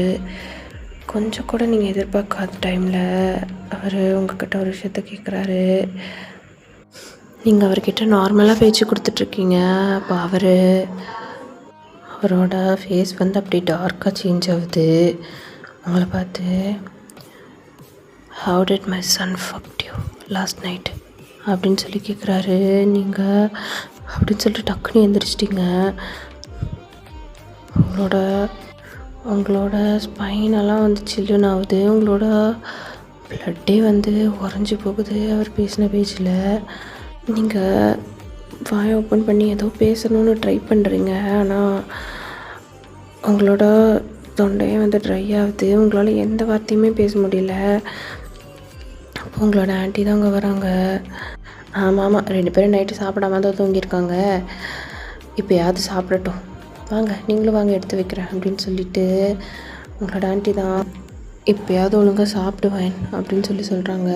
கொஞ்சம் கூட நீங்கள் எதிர்பார்க்காத டைமில் அவர் உங்கள்கிட்ட ஒரு விஷயத்த கேட்குறாரு. நீங்கள் அவர்கிட்ட நார்மலாக பேச்சு கொடுத்துட்ருக்கீங்க. அப்போ அவரோட ஃபேஸ் வந்து அப்படி டார்க்காக சேஞ்ச் ஆகுது உங்களை பார்த்து. How did my son fucked you last night அப்படின்னு சொல்லி கேட்குறாரு. நீங்கள் அப்படின்னு சொல்லிட்டு டக்குன்னு எழுந்திரிச்சிட்டிங்க. உங்களோட ஸ்பைனெல்லாம் வந்து சில்லுன்னு ஆகுது. உங்களோட ப்ளட்டே வந்து உறைஞ்சி போகுது அவர் பேசின பேச்சில். நீங்கள் வாயை ஓப்பன் பண்ணி ஏதோ பேசணும்னு ட்ரை பண்ணுறீங்க. ஆனால் உங்களோட தொண்டையே வந்து ட்ரை ஆகுது. உங்களால் எந்த வார்த்தையுமே பேச முடியல. அப்போ உங்களோட ஆண்டி தான் அங்கே வராங்க. ஆமாம் 2 பேரும் நைட்டு சாப்பிடாம தான் தூங்கியிருக்காங்க. இப்போயாவது சாப்பிடட்டும், வாங்க நீங்களும் வாங்க எடுத்து வைக்கிறேன் அப்படின்னு சொல்லிட்டு உங்களோட ஆண்டி தான் இப்போயாவது ஒழுங்காக சாப்பிடுவேன் அப்படின்னு சொல்லி சொல்கிறாங்க.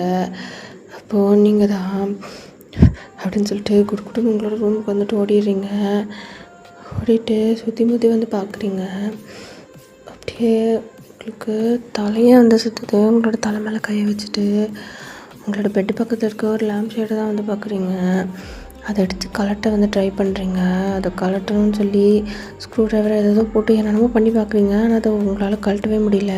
அப்போது நீங்கள் தான் அப்படின்னு சொல்லிட்டு குடுக்குன்னு உங்களோட ரூமுக்கு வந்துட்டு ஓடிடுறீங்க. ஓடிட்டு சுற்றி முற்றி வந்து பார்க்குறீங்க. அப்படியே உங்களுக்கு தலையே வந்து சுற்றுது. உங்களோட தலை மேலே கையை வச்சுட்டு உங்களோட பெட்டு பக்கத்தில் இருக்க ஒரு லேம்ப் ஷேடை தான் வந்து பார்க்குறீங்க. அதை எடுத்து கலட்ட வந்து ட்ரை பண்ணுறீங்க. அதை கலட்டணும்னு சொல்லி ஸ்க்ரூ ட்ரைவர் ஏதோ போட்டு என்னென்னமோ பண்ணி பார்க்குறீங்க. ஆனால் அதை உங்களால் கழட்டவே முடியல.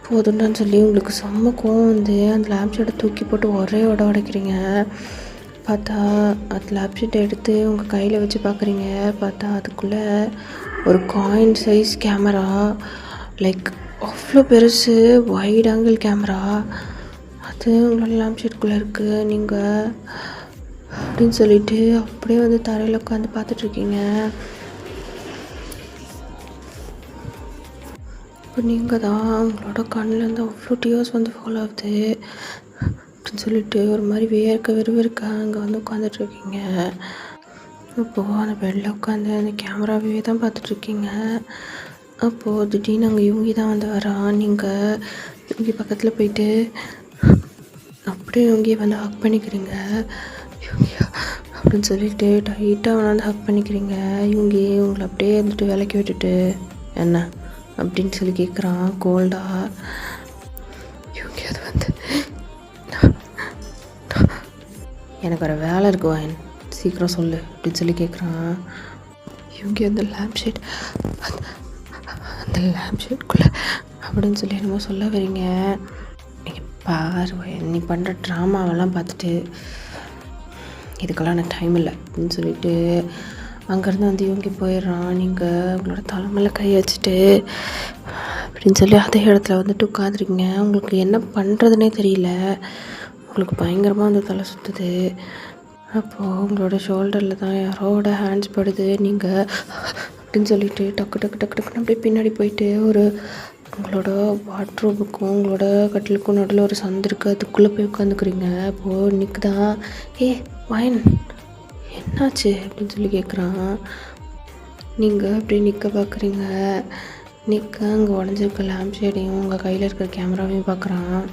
போதுண்டான்னு சொல்லி உங்களுக்கு செம்ம கோவம் வந்து அந்த லேம்ப் ஷேடை தூக்கி போட்டு ஒரே உடைக்கிறீங்க. பார்த்தா அது லேம்ப் ஷேட்டை எடுத்து உங்கள் கையில் வச்சு பார்க்குறீங்க. பார்த்தா அதுக்குள்ளே ஒரு காயின் சைஸ் கேமரா, லைக் அவ்வளோ பெருசு வைட் ஆங்கிள் கேமரா, அது உங்களோட லேம்ப் ஷேட்குள்ளே இருக்குது. நீங்கள் அப்படின்னு சொல்லிட்டு அப்படியே வந்து தரையில் உட்காந்து பார்த்துட்ருக்கீங்க. இப்போ நீங்கள் தான் உங்களோட கண்ணிலேருந்து அவ்வளோ டியர்ஸ் வந்து ஃபாலோ ஆகுது அப்படின்னு சொல்லிட்டு ஒரு மாதிரி விறுவிறுக்க அங்கே வந்து உட்காந்துட்ருக்கீங்க. அப்போது அந்த பெட்டில் உட்காந்து அந்த கேமராவே தான் பார்த்துட்ருக்கீங்க. அப்போது திடீர்னு அங்கே யூங்கி தான் வந்து வரான். நீங்கள் யூங்கி பக்கத்தில் போயிட்டு அப்படியே யூங்கியை வந்து ஹக் பண்ணிக்கிறீங்க. யூங்கியா அப்படின்னு சொல்லிட்டு டைட்டாக வந்து ஹக் பண்ணிக்கிறீங்க. யூங்கி உங்களை அப்படியே வந்துட்டு விலக்கி விட்டுட்டு என்ன அப்படின்னு சொல்லி கேட்குறான் கோல்டா. யூங்கி அது வந்து எனக்கு ஒரு வேலை இருக்கு வாயன், சீக்கிரம் சொல்லு அப்படின்னு சொல்லி கேட்குறான். யூங்கி அந்த லேம்ப் ஷேட்குள்ளே அப்படின்னு சொல்லி என்னமோ சொல்ல வரீங்க. நீங்கள் பாரு வாயன், நீ பண்ணுற ட்ராமாவெல்லாம் பார்த்துட்டு இதுக்கெல்லாம் எனக்கு டைம் இல்லை அப்படின்னு சொல்லிட்டு அங்கேருந்து வந்து இவங்க போயிடுறான். நீங்கள் உங்களோட தலைமையில கை வச்சுட்டு அப்படின்னு சொல்லி அதே இடத்துல வந்துட்டு உட்காந்துருக்கீங்க. உங்களுக்கு என்ன பண்ணுறதுனே தெரியல. உங்களுக்கு பயங்கரமாக வந்து தலை சுற்றுது. அப்போது உங்களோட ஷோல்டரில் தான் யாரோட ஹேண்ட்ஸ் படுது. நீங்கள் அப்படின்னு சொல்லிட்டு டக்கு டக்கு டக்கு டக்குன்னு அப்படியே பின்னாடி போயிட்டு உங்களோட வாட்ரூமுக்கும் உங்களோட கட்டிலுக்கும் நடுவில் ஒரு சந்து இருக்குது, அதுக்குள்ளே போய் உட்காந்துக்கிறீங்க. அப்போது நிக்கு தான் வயன் என்னாச்சு அப்படின்னு சொல்லி கேட்குறான். நீங்கள் அப்படியே நிற்க பார்க்குறீங்க. நிற்க அங்கே உடஞ்சிருக்க லேம்ப் ஷேடையும் உங்கள் கையில் இருக்கிற கேமராவையும் பார்க்குறான்.